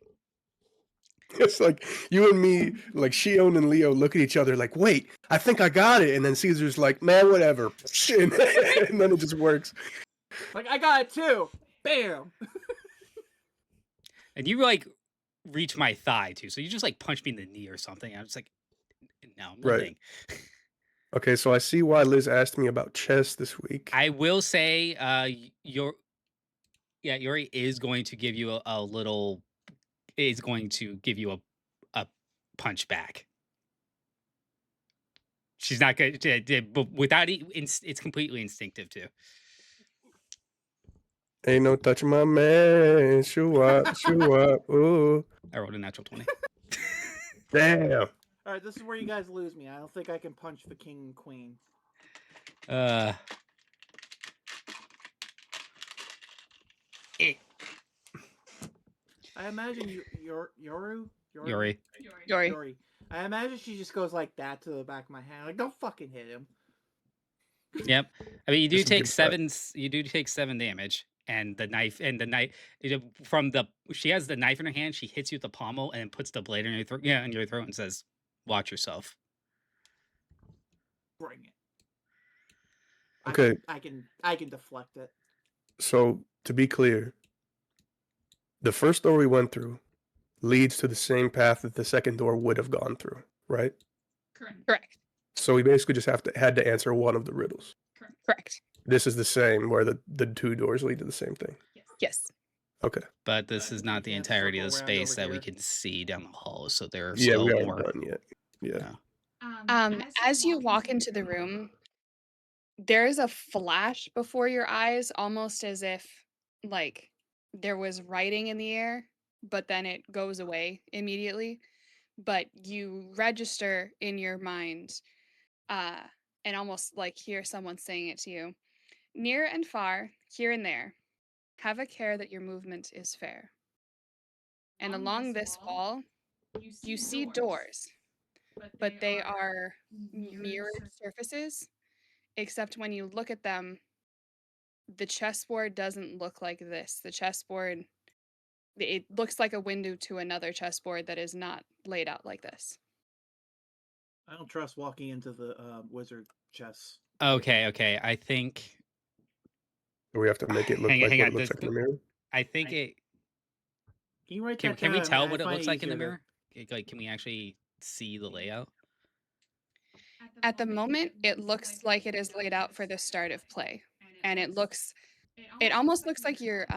Speaker 4: It's like you and me, like Shion and Leo, look at each other like, "Wait, I think I got it," and then Caesar's like, "Man, whatever," and then it just works.
Speaker 3: Like I got it too. Bam.
Speaker 2: and you like reach my thigh too, so you just like punch me in the knee or something. I'm just like, no,
Speaker 4: Right.
Speaker 2: nothing.
Speaker 4: Okay, so I see why Liz asked me about chess this week.
Speaker 2: I will say, Yori is going to give you a punch back. She's not going to, but without it's completely instinctive too.
Speaker 4: Ain't no touching my man. Shoo up, ooh.
Speaker 2: I rolled a natural 20.
Speaker 4: Damn.
Speaker 3: All right, this is where you guys lose me. I don't think I can punch the king and queen. I imagine
Speaker 2: Yori.
Speaker 3: Yori. I imagine she just goes like that to the back of my hand. Like, don't fucking hit him.
Speaker 2: Yep. I mean, you do
Speaker 4: Just a
Speaker 2: take
Speaker 4: good fight.
Speaker 2: you do take 7 damage, and the knife from the she has the knife in her hand, she hits you with the pommel and puts the blade in your throat, in your throat and says, "Watch yourself."
Speaker 3: Bring it.
Speaker 4: Okay,
Speaker 3: I can deflect it.
Speaker 4: so to be clear, the first door we went through leads to the same path that the second door would have gone through, right?
Speaker 1: Correct.
Speaker 4: So we basically just had to answer one of the riddles.
Speaker 1: Correct.
Speaker 4: This is the same where the two doors lead to the same thing.
Speaker 1: Yes.
Speaker 4: Okay.
Speaker 2: But this is not the
Speaker 3: can't
Speaker 2: entirety of the
Speaker 3: circle around
Speaker 2: space
Speaker 3: over
Speaker 2: that we
Speaker 3: here.
Speaker 2: can see down the hall, so there are
Speaker 4: Yeah, we
Speaker 2: still
Speaker 4: aren't
Speaker 2: more.
Speaker 4: done yet. Yeah.
Speaker 1: As you walk into the room, there is a flash before your eyes, almost as if like there was writing in the air, but then it goes away immediately. But you register in your mind, uh, and almost like hear someone saying it to you. Near and far, here and there, have a care that your movement is fair. And along this wall, you see doors, but they are mirrored surfaces, except when you look at them, the chessboard doesn't look like this. The chessboard, it looks like a window to another chessboard that is not laid out like this.
Speaker 3: I don't trust walking into the wizard chess.
Speaker 2: Okay. I think.
Speaker 4: We have to make it look
Speaker 2: Hang on,
Speaker 4: like
Speaker 2: hang
Speaker 4: what
Speaker 2: on.
Speaker 4: it looks like in the mirror.
Speaker 2: I think it.
Speaker 3: Can you write
Speaker 2: Can
Speaker 3: that
Speaker 2: can
Speaker 3: down?
Speaker 2: we
Speaker 3: I
Speaker 2: tell
Speaker 3: mean, I
Speaker 2: what it
Speaker 3: find
Speaker 2: looks like in the
Speaker 3: easier to-
Speaker 2: mirror? Like, can we actually see the layout?
Speaker 1: At the moment, it looks like it is laid out for the start of play. And it almost looks like you're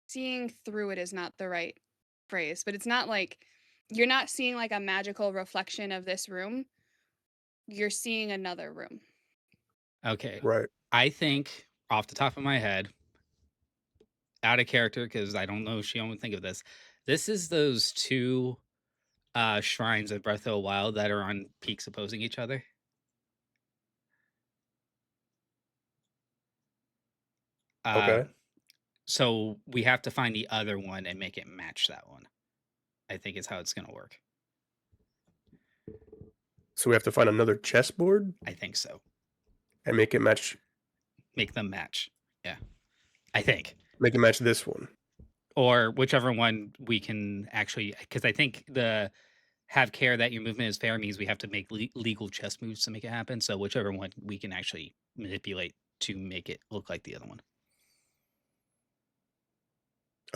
Speaker 1: seeing through it is not the right phrase, but it's not like you're not seeing like a magical reflection of this room. You're seeing another room.
Speaker 2: Okay.
Speaker 4: Right.
Speaker 2: I think off the top of my head, out of character, because I don't know if she would think of this. This is those two shrines of Breath of the Wild that are on peaks opposing each other.
Speaker 4: Okay.
Speaker 2: So we have to find the other one and make it match that one. I think is how it's going to work.
Speaker 4: So we have to find another chessboard
Speaker 2: I think so.
Speaker 4: and make it match
Speaker 2: Make them match. Yeah. I think.
Speaker 4: this one.
Speaker 2: Or whichever one we can actually, because I think the have care that your movement is fair means we have to make legal chess moves to make it happen. So whichever one we can actually manipulate to make it look like the other one.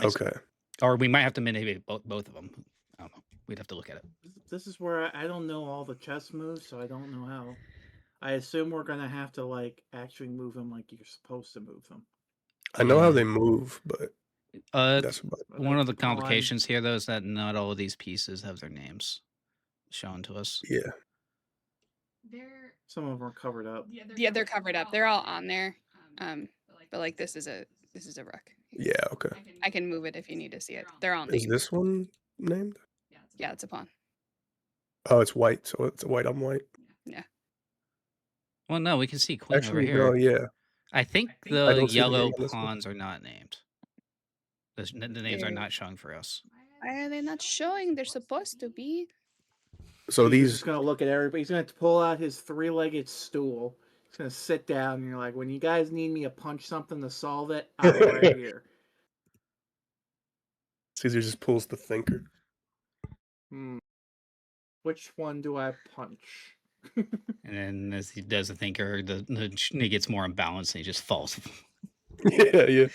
Speaker 4: Okay.
Speaker 2: Or we might have to manipulate both of them. I don't know. We'd have to look at it.
Speaker 3: This is where I don't know all the chess moves, so I don't know how. I assume we're gonna have to like actually move them like you're supposed to move them.
Speaker 4: I know how
Speaker 2: Yeah.
Speaker 4: they move, but that's about it.
Speaker 2: One of the complications here, though, is that not all of these pieces have their names shown to us.
Speaker 4: Yeah.
Speaker 3: Some of them are covered up.
Speaker 1: Yeah, they're covered up. They're all on there. But like this is a rook.
Speaker 4: Yeah, okay.
Speaker 1: I can move it if you need to see it. They're all
Speaker 4: Is
Speaker 1: named.
Speaker 4: this one named?
Speaker 1: Yeah, it's a pawn.
Speaker 4: Oh, it's white, so it's white on white.
Speaker 1: Yeah.
Speaker 2: Well, no, we can see queen over
Speaker 4: Actually,
Speaker 2: here.
Speaker 4: no, yeah.
Speaker 2: I think
Speaker 4: I
Speaker 2: the
Speaker 4: don't see the
Speaker 2: yellow
Speaker 4: name on this one.
Speaker 2: pawns are not named. The names are not showing for us.
Speaker 1: Why are they not showing? They're supposed to be.
Speaker 4: So
Speaker 3: He's
Speaker 4: these
Speaker 3: just gonna look at everybody. He's gonna pull out his three-legged stool. He's gonna sit down, and you're like, when you guys need me to punch something to solve it, I'm right here.
Speaker 4: Caesar just pulls the thinker.
Speaker 3: Which one do I punch?
Speaker 2: And then as he does the thinker, he gets more imbalanced and he just falls.
Speaker 4: Yeah.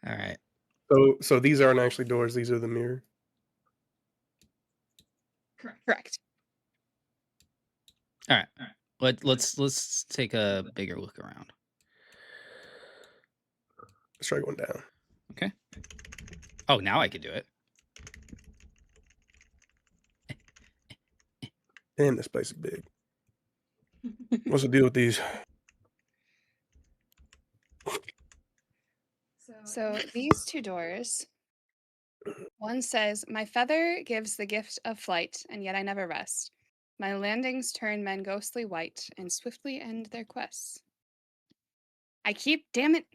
Speaker 2: All right.
Speaker 4: So these aren't actually doors, these are the mirror.
Speaker 1: Correct.
Speaker 2: All right. Let's take a bigger look around.
Speaker 4: Let's try going down.
Speaker 2: Okay. Oh, now I can do it.
Speaker 4: Damn, this place is big. What's the deal with these?
Speaker 1: So these two doors, one says, "My feather gives the gift of flight, and yet I never rest. My landings turn men ghostly white, and swiftly end their quests." Damn it.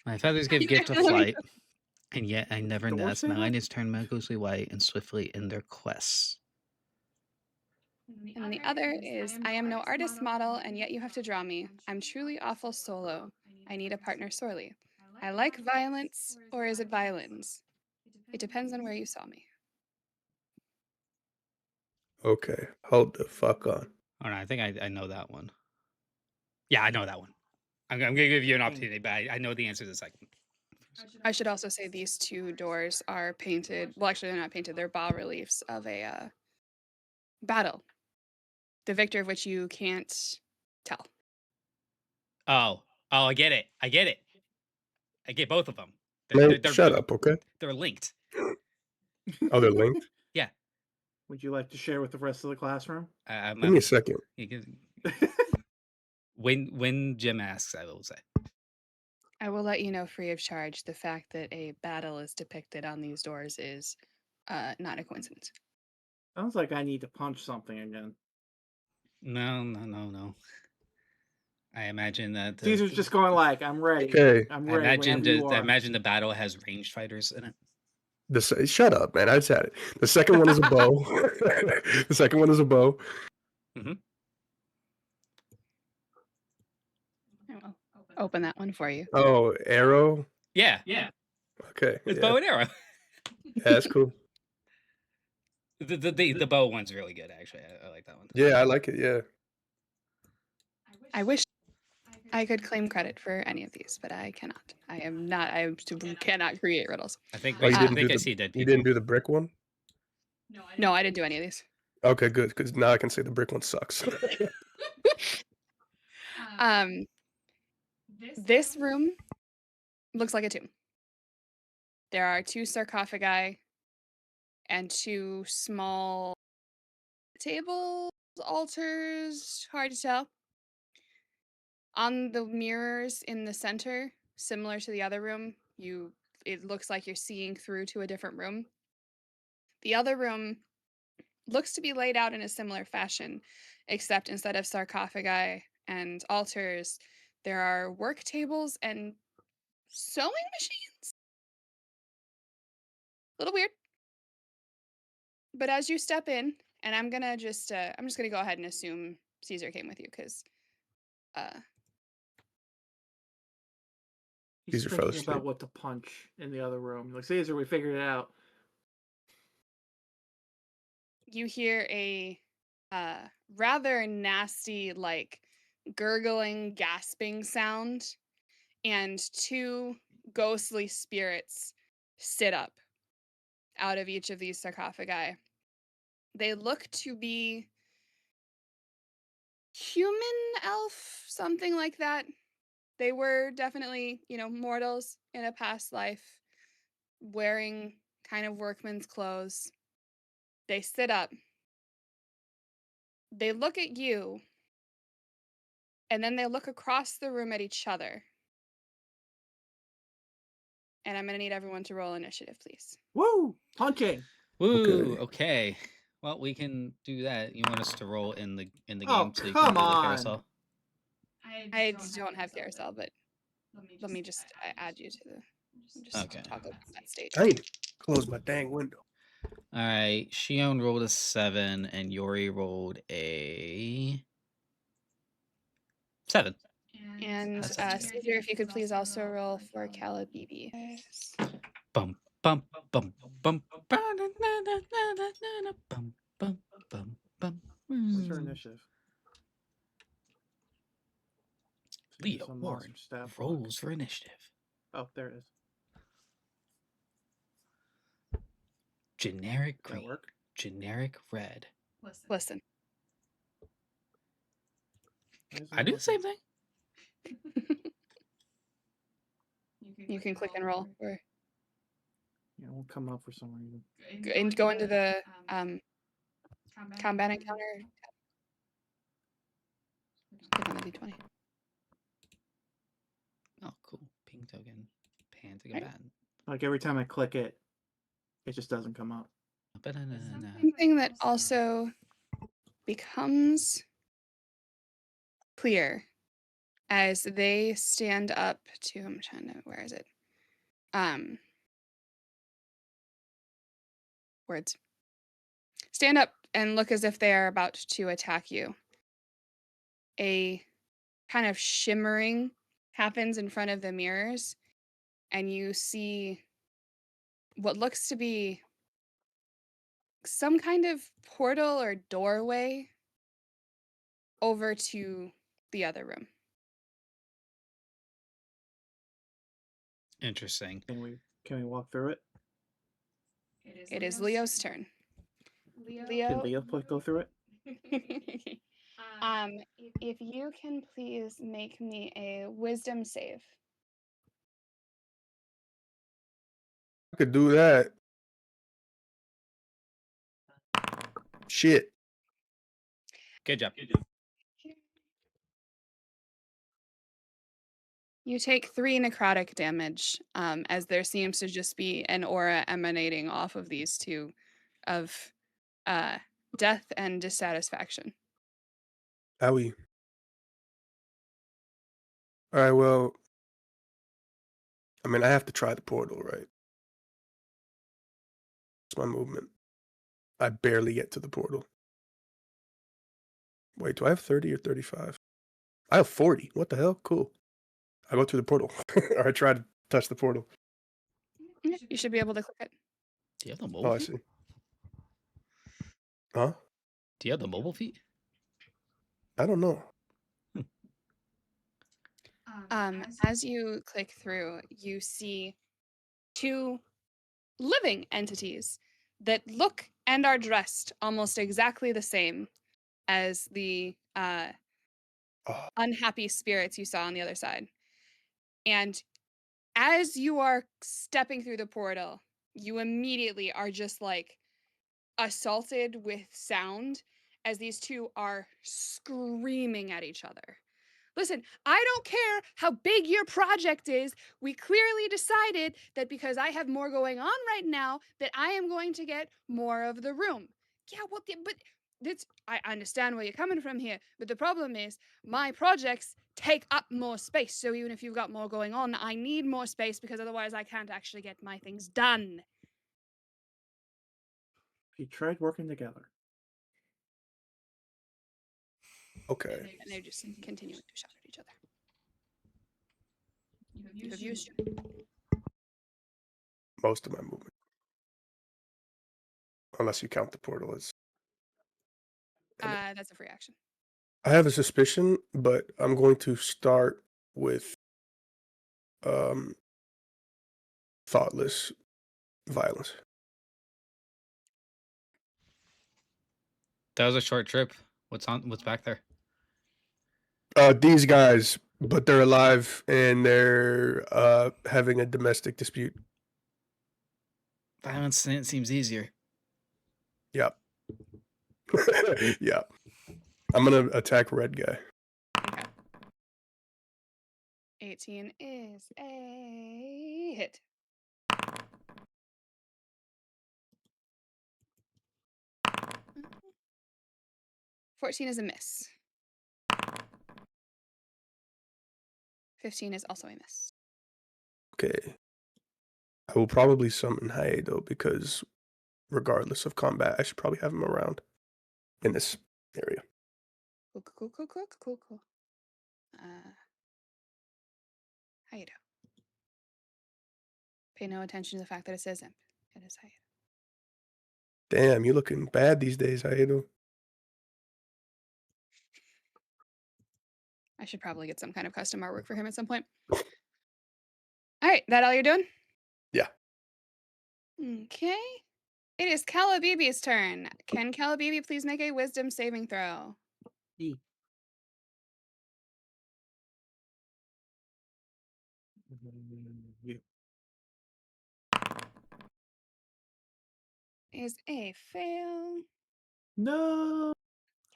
Speaker 2: My feathers give gift of flight, and yet I never
Speaker 3: Doors
Speaker 2: nest.
Speaker 3: say
Speaker 2: My
Speaker 3: that?
Speaker 2: lightnings turn ghostly white and swiftly in their quests.
Speaker 1: And then the other is, I am no artist model, and yet you have to draw me. I'm truly awful solo. I need a partner sorely. I like violence, or is it violence? It depends on where you saw me.
Speaker 4: Okay, hold the fuck on.
Speaker 2: Oh no, I think I know that one. Yeah, I know that one. I'm gonna give you an
Speaker 3: Dang.
Speaker 2: opportunity, but I know the answer to the second.
Speaker 1: I should also say these two doors are painted. Well, actually, they're not painted. They're bas reliefs of a battle, the victor of which you can't tell.
Speaker 2: Oh, I get it. I get it. I get both of them.
Speaker 4: Man, shut up, okay?
Speaker 2: They're linked.
Speaker 4: Oh, they're linked?
Speaker 2: Yeah.
Speaker 3: Would you like to share with the rest of the classroom?
Speaker 2: I'm,
Speaker 4: Give me a second.
Speaker 2: you can, when Jim asks, I will say.
Speaker 1: I will let you know free of charge. The fact that a battle is depicted on these doors is not a coincidence.
Speaker 3: Sounds like I need to punch something again.
Speaker 2: No. I imagine that
Speaker 3: Caesar's just going like, I'm ready.
Speaker 4: Okay.
Speaker 3: I'm
Speaker 2: I
Speaker 3: ready.
Speaker 2: imagine the battle has ranged fighters in it.
Speaker 4: Shut up, man. I just had it. The second one is a bow. The second one is a bow.
Speaker 2: Mm-hmm.
Speaker 1: I will open that one for you.
Speaker 4: Oh, arrow?
Speaker 2: Yeah.
Speaker 4: Okay.
Speaker 2: It's
Speaker 4: yeah.
Speaker 2: bow and arrow.
Speaker 4: Yeah, that's cool.
Speaker 2: The bow one's really good, actually. I like that one.
Speaker 4: Yeah, I like it. Yeah.
Speaker 1: I wish I could claim credit for any of these, but I cannot. I am not. I cannot create riddles.
Speaker 2: I think
Speaker 4: Oh, you
Speaker 2: I
Speaker 4: didn't
Speaker 2: think
Speaker 4: do
Speaker 2: I
Speaker 4: the,
Speaker 2: see dead
Speaker 4: You
Speaker 2: people.
Speaker 4: didn't do the brick one?
Speaker 1: No, I didn't do any of these.
Speaker 4: Okay, good. Because now I can say the brick one sucks.
Speaker 1: This room looks like a tomb. There are 2 sarcophagi and 2 small tables, altars, hard to tell. On the mirrors in the center, similar to the other room, it looks like you're seeing through to a different room. The other room looks to be laid out in a similar fashion, except instead of sarcophagi and altars, there are work tables and sewing machines. A little weird. But as you step in, and I'm just gonna go ahead and assume Caesar came with you because
Speaker 3: He's
Speaker 4: Caesar fell
Speaker 3: thinking about
Speaker 4: asleep.
Speaker 3: what to punch in the other room. Like, Caesar, we figured it out.
Speaker 1: you hear a rather nasty, like gurgling, gasping sound, and 2 ghostly spirits sit up out of each of these sarcophagi. They look to be human, elf, something like that. They were definitely, mortals in a past life, wearing kind of workman's clothes. They sit up. They look at you, and then they look across the room at each other. And I'm going to need everyone to roll initiative, please.
Speaker 3: Woo! Punching!
Speaker 2: Woo, okay. Well, we can do that. You want us to roll in the
Speaker 3: Oh,
Speaker 2: game so you can
Speaker 3: come
Speaker 2: do the
Speaker 3: on.
Speaker 2: carousel?
Speaker 1: I don't have carousel, but let me just add you to the.
Speaker 2: Okay.
Speaker 1: Toggle that stage.
Speaker 4: I need to close my dang window.
Speaker 2: All right. Shion rolled a 7 and Yori rolled a 7.
Speaker 1: And Caesar, if you could please also roll for Calabibi.
Speaker 2: Bum bum bum bum ba-na-na-na-na-na-na, bum bum bum bum.
Speaker 3: What's her initiative?
Speaker 2: Leo
Speaker 3: Some
Speaker 2: Warren
Speaker 3: monster stat block.
Speaker 2: rolls for initiative.
Speaker 3: Oh, there it is.
Speaker 2: Generic
Speaker 3: Does that
Speaker 2: green,
Speaker 3: work?
Speaker 2: generic red.
Speaker 1: Listen.
Speaker 3: Why is it
Speaker 2: I do
Speaker 3: not
Speaker 2: the same
Speaker 3: working?
Speaker 2: thing.
Speaker 1: You can click and roll, or
Speaker 3: Yeah, it won't come up for some reason.
Speaker 1: and go into the combat encounter. Click on the D20.
Speaker 2: Oh, cool. Ping token. Pan to
Speaker 1: Right.
Speaker 2: combatant.
Speaker 3: Like, every time I click it, it just doesn't come up.
Speaker 2: Ba-na-na-na.
Speaker 1: Something that also becomes clear as they stand up to. I'm trying to. Where is it? Words. Stand up and look as if they are about to attack you. A kind of shimmering happens in front of the mirrors, and you see what looks to be some kind of portal or doorway over to the other room.
Speaker 2: Interesting.
Speaker 3: Can we walk through it?
Speaker 1: It is Leo's turn.
Speaker 3: Can
Speaker 1: Leo,
Speaker 3: Leo go through it?
Speaker 1: if you can please make me a wisdom save.
Speaker 4: I could do that. Shit.
Speaker 2: Good job.
Speaker 1: You take 3 necrotic damage, as there seems to just be an aura emanating off of these two of death and dissatisfaction.
Speaker 4: Owie. All right, well, I mean, I have to try the portal, right? It's my movement. I barely get to the portal. Wait, do I have 30 or 35? I have 40. What the hell? Cool. I go through the portal. Or I try to touch the portal.
Speaker 1: Yeah, you should be able to click it.
Speaker 2: Do you have the
Speaker 4: Oh,
Speaker 2: mobile
Speaker 4: I
Speaker 2: feet?
Speaker 4: see. Huh?
Speaker 2: Do you have the mobile feet?
Speaker 4: I don't know.
Speaker 1: As you click through, you see 2 living entities that look and are dressed almost exactly the same as the
Speaker 4: Oh,
Speaker 1: unhappy spirits you saw on the other side. And as you are stepping through the portal, you immediately are just like assaulted with sound as these two are screaming at each other. Listen, I don't care how big your project is. We clearly decided that because I have more going on right now, that I am going to get more of the room. Yeah, well, but I understand where you're coming from here, but the problem is my projects take up more space. So even if you've got more going on, I need more space because otherwise I can't actually get my things done.
Speaker 3: We tried working together.
Speaker 4: okay.
Speaker 1: And they're just continuing to shout at each other. You have used your
Speaker 4: Most of my movement. Unless you count the portal as.
Speaker 1: that's a free action.
Speaker 4: I have a suspicion, but I'm going to start with thoughtless violence.
Speaker 2: That was a short trip. What's back there?
Speaker 4: These guys, but they're alive and they're having a domestic dispute.
Speaker 2: Violence seems easier.
Speaker 4: Yep. Yeah. I'm gonna attack red guy.
Speaker 1: Okay. 18 is a hit. Mm-hmm. 14 is a miss. 15 is also a miss.
Speaker 4: Okay. I will probably summon Haedo because regardless of combat, I should probably have him around in this area.
Speaker 1: Cool. How you do? Pay no attention to the fact that it says imp. It is Haedo.
Speaker 4: Damn, you looking bad these days, Haedo.
Speaker 1: I should probably get some kind of custom artwork for him at some point. All right, that all you're doing?
Speaker 4: Yeah.
Speaker 1: Okay. It is Calabibi's turn. Can Calabibi please make a wisdom saving throw?
Speaker 3: E. Yeah.
Speaker 1: Is a fail.
Speaker 3: No.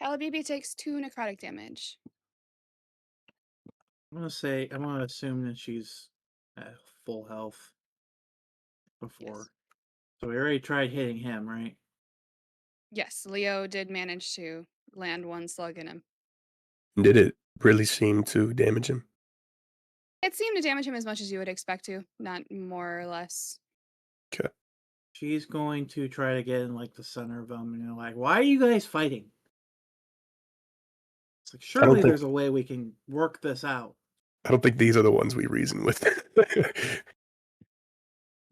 Speaker 1: Calabibi takes 2 necrotic damage.
Speaker 3: I'm gonna assume that she's at full health before.
Speaker 1: Yes.
Speaker 3: So we already tried hitting him, right?
Speaker 1: Yes, Leo did manage to land 1 slug in him.
Speaker 4: Did it really seem to damage him?
Speaker 1: It seemed to damage him as much as you would expect to, not more or less.
Speaker 4: Okay.
Speaker 3: She's going to try to get in like the center of them, and you're like, "Why are you guys fighting?" It's like,
Speaker 4: I don't
Speaker 3: surely
Speaker 4: think
Speaker 3: there's a way we can work this out.
Speaker 4: I don't think these are the ones we reason with.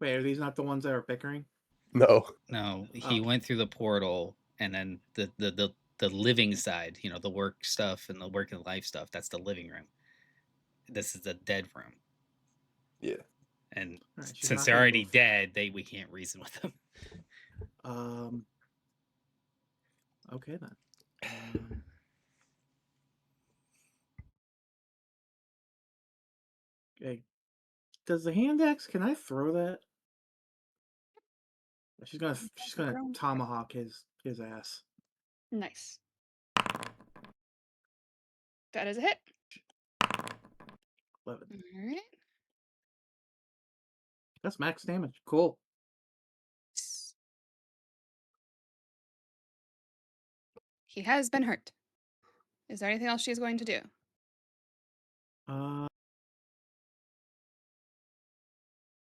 Speaker 3: Wait, are these not the ones that are bickering?
Speaker 4: No.
Speaker 2: No,
Speaker 3: Oh.
Speaker 2: he went through the portal, and then the living side, the work stuff and the work and life stuff. That's the living room. This is the dead room,
Speaker 4: Yeah.
Speaker 2: and
Speaker 3: All right, she's
Speaker 2: since
Speaker 3: not
Speaker 2: they're
Speaker 3: gonna
Speaker 2: already
Speaker 3: go
Speaker 2: dead, we can't reason with them.
Speaker 3: Okay then. Okay. Does the hand axe? Can I throw that? She's gonna
Speaker 1: Grown.
Speaker 3: tomahawk his ass.
Speaker 1: Nice. That is a hit.
Speaker 3: 11.
Speaker 1: All right.
Speaker 3: That's max damage. Cool.
Speaker 1: He has been hurt. Is there anything else she's going to do?
Speaker 3: I'm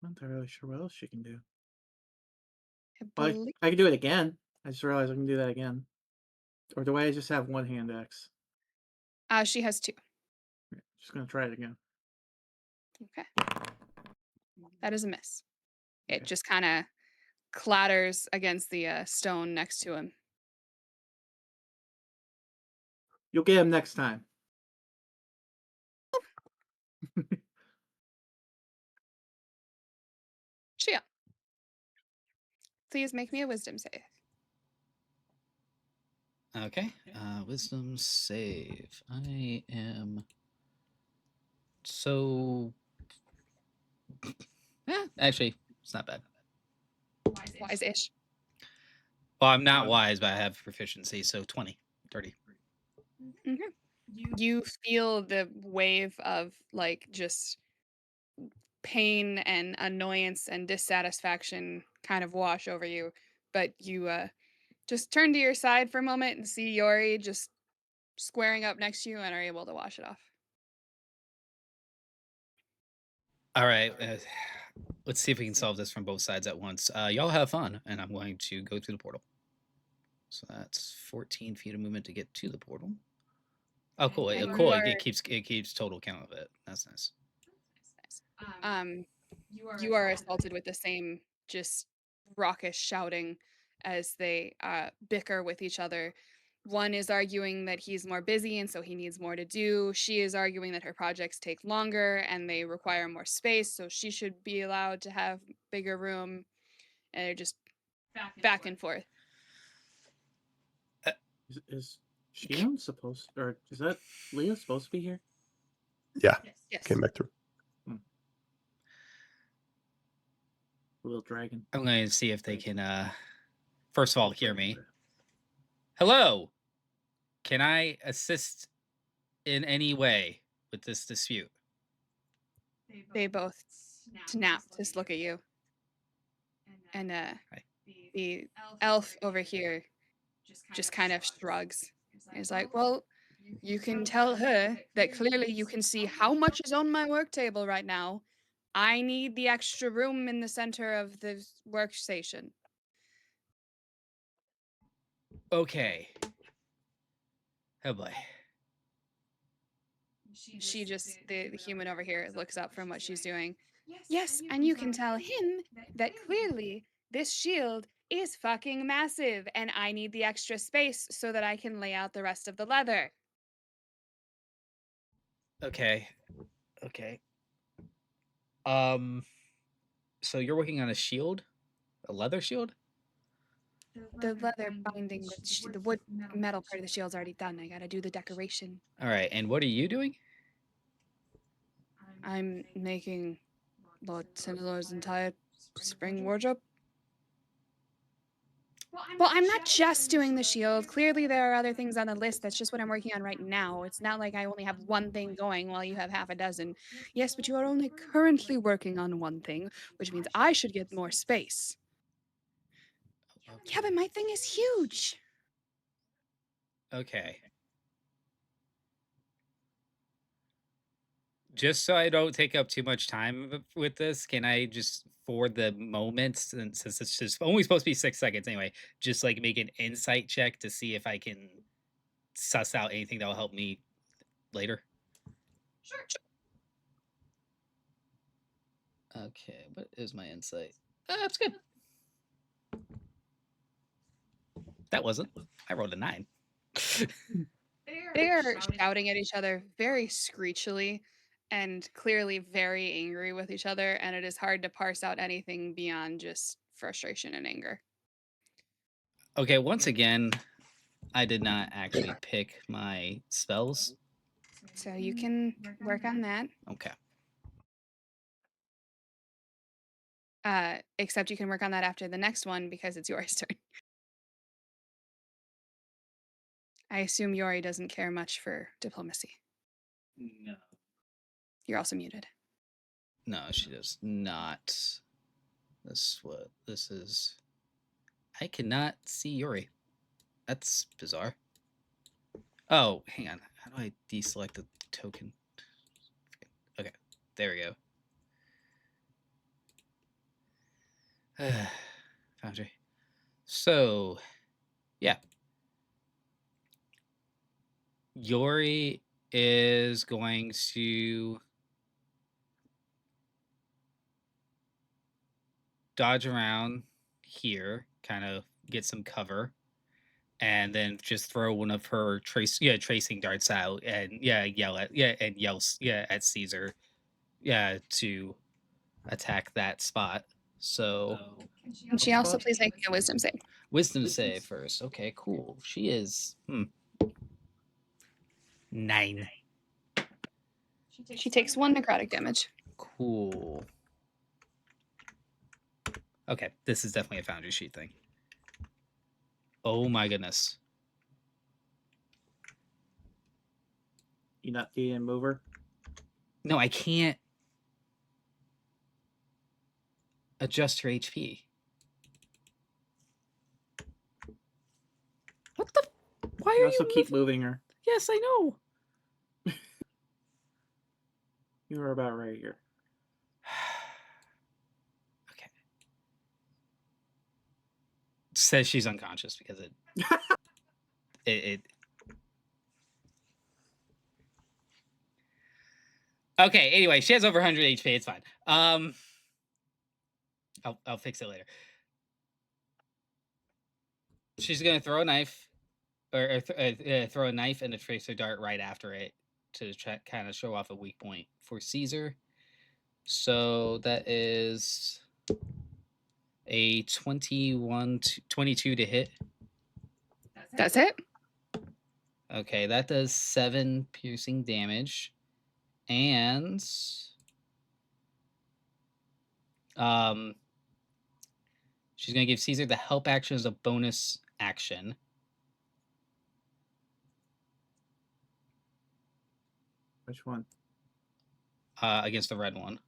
Speaker 3: not entirely sure what else she can do.
Speaker 1: I
Speaker 3: I
Speaker 1: believe
Speaker 3: can do it again. I just realized I can do that again. Or do I just have one hand axe?
Speaker 1: she has 2.
Speaker 3: Just gonna try it again.
Speaker 1: Okay. That is a miss. It
Speaker 3: Okay.
Speaker 1: just kind of clatters against the stone next to him.
Speaker 3: You'll get him next time.
Speaker 1: Shia, please make me a wisdom save.
Speaker 2: Okay, wisdom save. I am so. Actually, it's not bad.
Speaker 1: Wise-ish.
Speaker 2: Well, I'm not wise, but I have proficiency, so 20, 30.
Speaker 1: Okay. You feel the wave of like just pain and annoyance and dissatisfaction kind of wash over you, but you just turn to your side for a moment and see Yori just squaring up next to you and are able to wash it off.
Speaker 2: All right, let's see if we can solve this from both sides at once. Y'all have fun, and I'm going to go through the portal. So that's 14 feet of movement to get to the portal. Oh, cool!
Speaker 1: And
Speaker 2: Cool.
Speaker 1: you
Speaker 2: It keeps total count of it. That's nice.
Speaker 1: You are assaulted with the same just raucous shouting as they bicker with each other. One is arguing that he's more busy and so he needs more to do. She is arguing that her projects take longer and they require more space, so she should be allowed to have bigger room. And they're just back and forth.
Speaker 3: Is Shion supposed, or is that Leah supposed to be here?
Speaker 4: Yeah.
Speaker 1: Yes.
Speaker 4: Came back through.
Speaker 3: Little dragon.
Speaker 2: I'm going to see if they can, first of all, hear me. Hello. Can I assist in any way with this dispute?
Speaker 1: They both snap, just look at you. And the elf over here just kind of shrugs. He's like, well, you can tell her that clearly you can see how much is on my work table right now. I need the extra room in the center of the workstation.
Speaker 2: Okay. Oh boy.
Speaker 1: She just, the human over here, looks up from what she's doing. Yes, and you can tell him that clearly this shield is fucking massive and I need the extra space so that I can lay out the rest of the leather.
Speaker 2: Okay. Okay. So you're working on a shield? A leather shield?
Speaker 1: The leather binding with the wood metal part of the shield's already done. I gotta do the decoration.
Speaker 2: All right. And what are you doing?
Speaker 1: I'm making Lord Cinderlord's entire spring wardrobe. Well, I'm not just doing the shield. Clearly, there are other things on the list. That's just what I'm working on right now. It's not like I only have one thing going while you have half a dozen. Yes, but you are only currently working on one thing, which means I should get more space. Yeah, but my thing is huge.
Speaker 2: Okay. just so I don't take up too much time with this, can I just, for the moment, since it's just only supposed to be 6 seconds anyway, just like make an insight check to see if I can suss out anything that will help me later?
Speaker 1: Sure.
Speaker 2: Okay, what is my insight? That's good. That wasn't. I rolled a 9.
Speaker 1: They are shouting at each other very screechily and clearly very angry with each other, and it is hard to parse out anything beyond just frustration and anger.
Speaker 2: Okay, once again, I did not actually pick my spells.
Speaker 1: So you can work on that.
Speaker 2: Okay.
Speaker 1: Except you can work on that after the next one because it's yours turn. I assume Yori doesn't care much for diplomacy.
Speaker 2: No.
Speaker 1: You're also muted.
Speaker 2: No, she does not. This is. I cannot see Yuri. That's bizarre. Oh, hang on. How do I deselect the token? Okay, there we go. Foundry. So, yeah. Yori is going to dodge around here, kind of get some cover, and then just throw one of her tracing darts out, and yell at Caesar, to attack that spot. So
Speaker 1: And she also please make a wisdom save.
Speaker 2: wisdom save first. Okay, cool. She is 9.
Speaker 1: She takes 1 necrotic damage.
Speaker 2: Cool. Okay, this is definitely a Foundry sheet thing. Oh my goodness.
Speaker 3: You not the mover?
Speaker 2: No, I can't adjust her HP. What the? Why are
Speaker 3: You
Speaker 2: you
Speaker 3: also keep moving her.
Speaker 2: Yes, I know.
Speaker 3: You were about right here.
Speaker 2: Okay. Says she's unconscious because it. Okay. Anyway, she has over 100 HP. It's fine. I'll fix it later. She's gonna throw a knife, or throw a knife and a tracer dart right after it to try, kind of show off a weak point for Caesar. So that is a 22 to hit.
Speaker 1: That's it.
Speaker 2: Okay, that does 7 piercing damage, and she's gonna give Caesar the help action as a bonus action.
Speaker 3: Which one?
Speaker 2: Against the red one.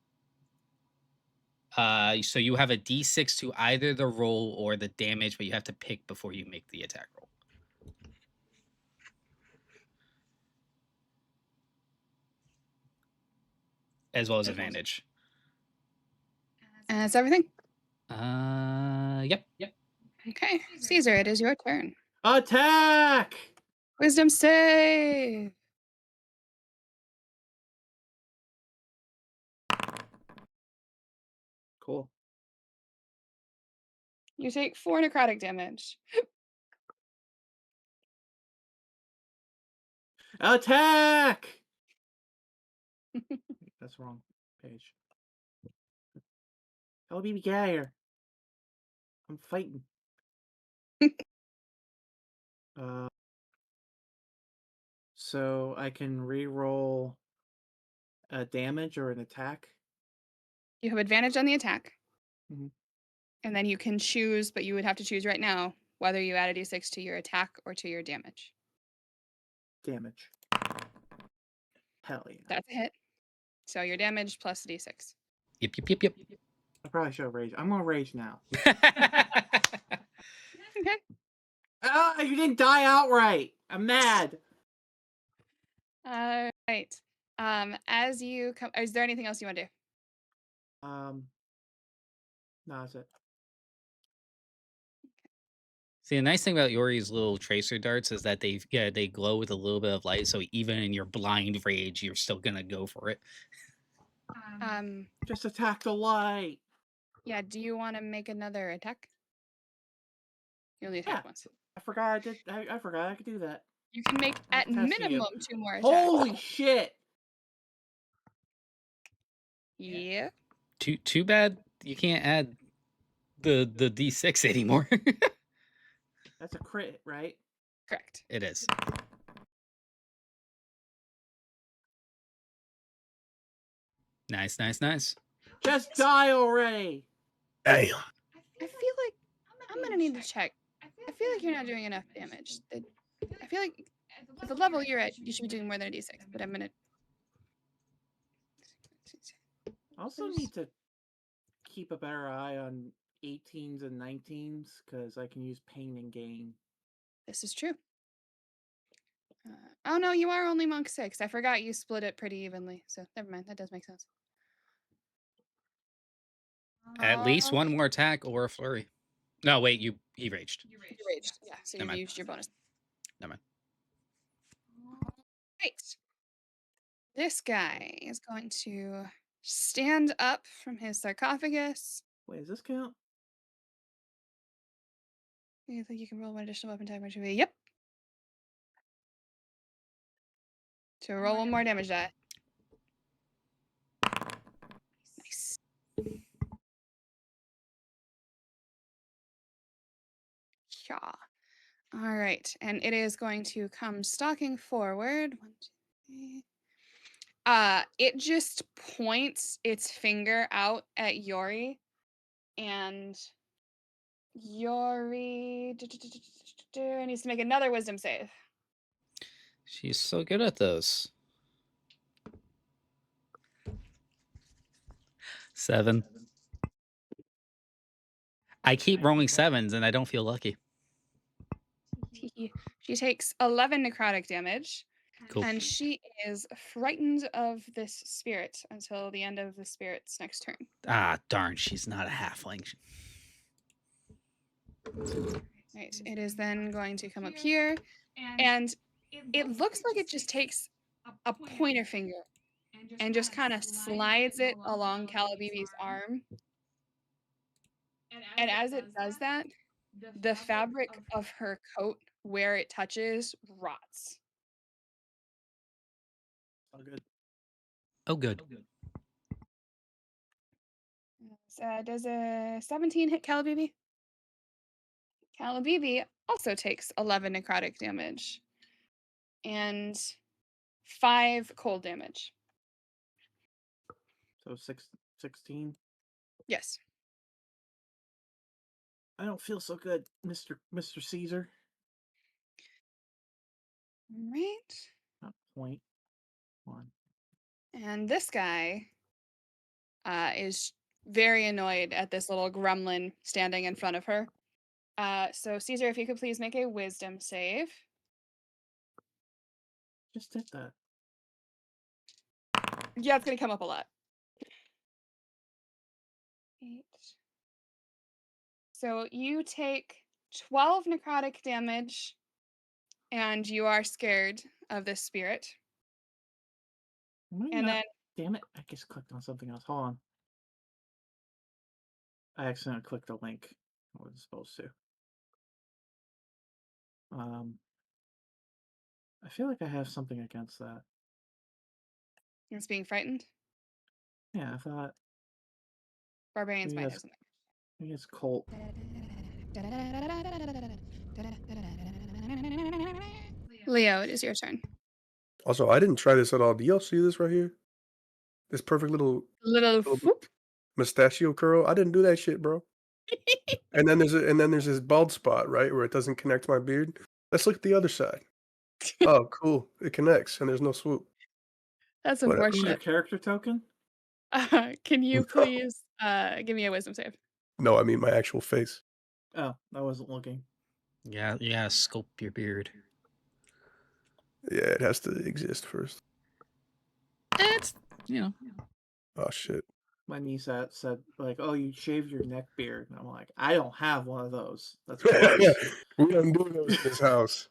Speaker 2: So you have a D6 to either the roll or the damage, but you have to pick before you make the attack roll. As well as advantage.
Speaker 1: And that's everything.
Speaker 2: Yep.
Speaker 1: Okay, Caesar, it is your turn.
Speaker 3: Attack!
Speaker 1: Wisdom save.
Speaker 3: Cool.
Speaker 1: You take 4 necrotic damage.
Speaker 3: Attack! That's wrong page. LBB, get out of here. I'm fighting. So I can re-roll a damage or an attack.
Speaker 1: You have advantage on the attack.
Speaker 3: Mhm.
Speaker 1: And then you can choose, but you would have to choose right now whether you add a d6 to your attack or to your damage.
Speaker 3: Damage. Hell yeah.
Speaker 1: That's a hit. So your damage plus a d6.
Speaker 2: Yep.
Speaker 3: I probably should rage. I'm gonna rage now.
Speaker 1: Okay.
Speaker 3: Ah, you didn't die outright. I'm mad.
Speaker 1: All right. As you come, is there anything else you want to do?
Speaker 3: No, that's it.
Speaker 2: See, the nice thing about Yori's little tracer darts is that they glow with a little bit of light, so even in your blind rage, you're still gonna go for it.
Speaker 3: Just attack the light.
Speaker 1: Yeah. Do you want to make another attack? You only attack
Speaker 3: Yeah.
Speaker 1: once.
Speaker 3: I forgot I did. I forgot I could do that.
Speaker 1: You can make
Speaker 3: I was
Speaker 1: at
Speaker 3: testing you.
Speaker 1: minimum 2 more attacks.
Speaker 3: Holy shit!
Speaker 1: Yeah.
Speaker 2: Too bad you can't add the D6 anymore.
Speaker 3: That's a crit, right?
Speaker 1: Correct.
Speaker 2: It is. Nice, nice, nice.
Speaker 3: Just die already.
Speaker 4: Damn.
Speaker 1: I feel like I'm gonna need to check. I feel like you're not doing enough damage. I feel like at the level you're at, you should be doing more than a d6. But I'm gonna.
Speaker 3: I also need to keep a better eye on 18s and 19s because I can use pain and gain.
Speaker 1: This is true. Oh no, you are only monk 6. I forgot you split it pretty evenly. So never mind. That does make sense.
Speaker 2: At least one more attack or a flurry. No, wait, he raged.
Speaker 1: You raged. Yeah. So
Speaker 2: Never
Speaker 1: you've
Speaker 2: mind.
Speaker 1: used your bonus.
Speaker 2: Never mind.
Speaker 1: Right. This guy is going to stand up from his sarcophagus.
Speaker 3: Wait, does this count?
Speaker 1: You think you can roll one additional weapon type? Yep. So roll one more damage die. Nice. Yeah. All right. And it is going to come stalking forward. 1, 2, 3. It just points its finger out at Yori. And Yori needs to make another wisdom save.
Speaker 2: She's so good at those. 7. I keep rolling 7s and I don't feel lucky.
Speaker 1: She takes 11 necrotic damage.
Speaker 2: Cool.
Speaker 1: And she is frightened of this spirit until the end of the spirit's next turn.
Speaker 2: Ah, darn, she's not a halfling.
Speaker 1: Right. It is then going to come up here. And it looks like it just takes a pointer finger and just kind of slides it along Calabibi's arm. And as it does that, the fabric of her coat where it touches rots.
Speaker 3: Oh, good.
Speaker 2: Oh, good.
Speaker 1: Does a 17 hit Calabibi? Calabibi also takes 11 necrotic damage and 5 cold damage.
Speaker 3: So 16.
Speaker 1: Yes.
Speaker 3: I don't feel so good, Mr. Caesar.
Speaker 1: Right.
Speaker 3: Not 0.1.
Speaker 1: And this guy is very annoyed at this little gremlin standing in front of her. So Caesar, if you could please make a wisdom save.
Speaker 3: Just did that.
Speaker 1: Yeah, it's gonna come up a lot. 8. So you take 12 necrotic damage, and you are scared of this spirit. Then,
Speaker 3: damn it! I just clicked on something else. Hold on. I accidentally clicked a link. I wasn't supposed to. I feel like I have something against that.
Speaker 1: it's being frightened.
Speaker 3: Yeah, I thought
Speaker 1: Barbarians
Speaker 3: Maybe
Speaker 1: might have
Speaker 3: that's-
Speaker 1: something.
Speaker 3: maybe it's Colt.
Speaker 1: Leo, it is your turn.
Speaker 4: Also, I didn't try this at all. Do y'all see this right here? This perfect little
Speaker 1: Little whoop.
Speaker 4: mustachio curl. I didn't do that shit, bro. And then there's this bald spot, right, where it doesn't connect to my beard. Let's look at the other side. Oh, cool. It connects and there's no swoop.
Speaker 1: That's
Speaker 4: Whatever.
Speaker 3: You mean your
Speaker 1: unfortunate.
Speaker 3: character token?
Speaker 1: Can you please give me a wisdom save?
Speaker 4: No, I mean my actual face.
Speaker 3: Oh, I wasn't looking.
Speaker 2: Yeah, sculpt your beard.
Speaker 4: Yeah, it has to exist first.
Speaker 2: It's, you know.
Speaker 4: Oh shit.
Speaker 3: My niece said like, "Oh, you shaved your neck beard," and I'm like, "I don't have one of those. That's
Speaker 4: We
Speaker 3: gross."
Speaker 4: don't do those in this house.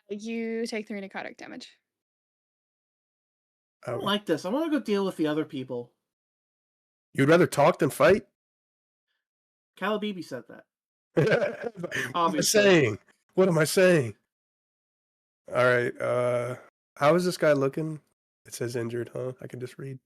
Speaker 1: You take 3 necrotic damage.
Speaker 3: I don't like this. I want to go deal with the other people.
Speaker 4: You'd rather talk than fight?
Speaker 3: Calabibi said that.
Speaker 4: What am I
Speaker 3: Obviously.
Speaker 4: saying? What am I saying? All right. How is this guy looking? It says injured, huh? I can just read.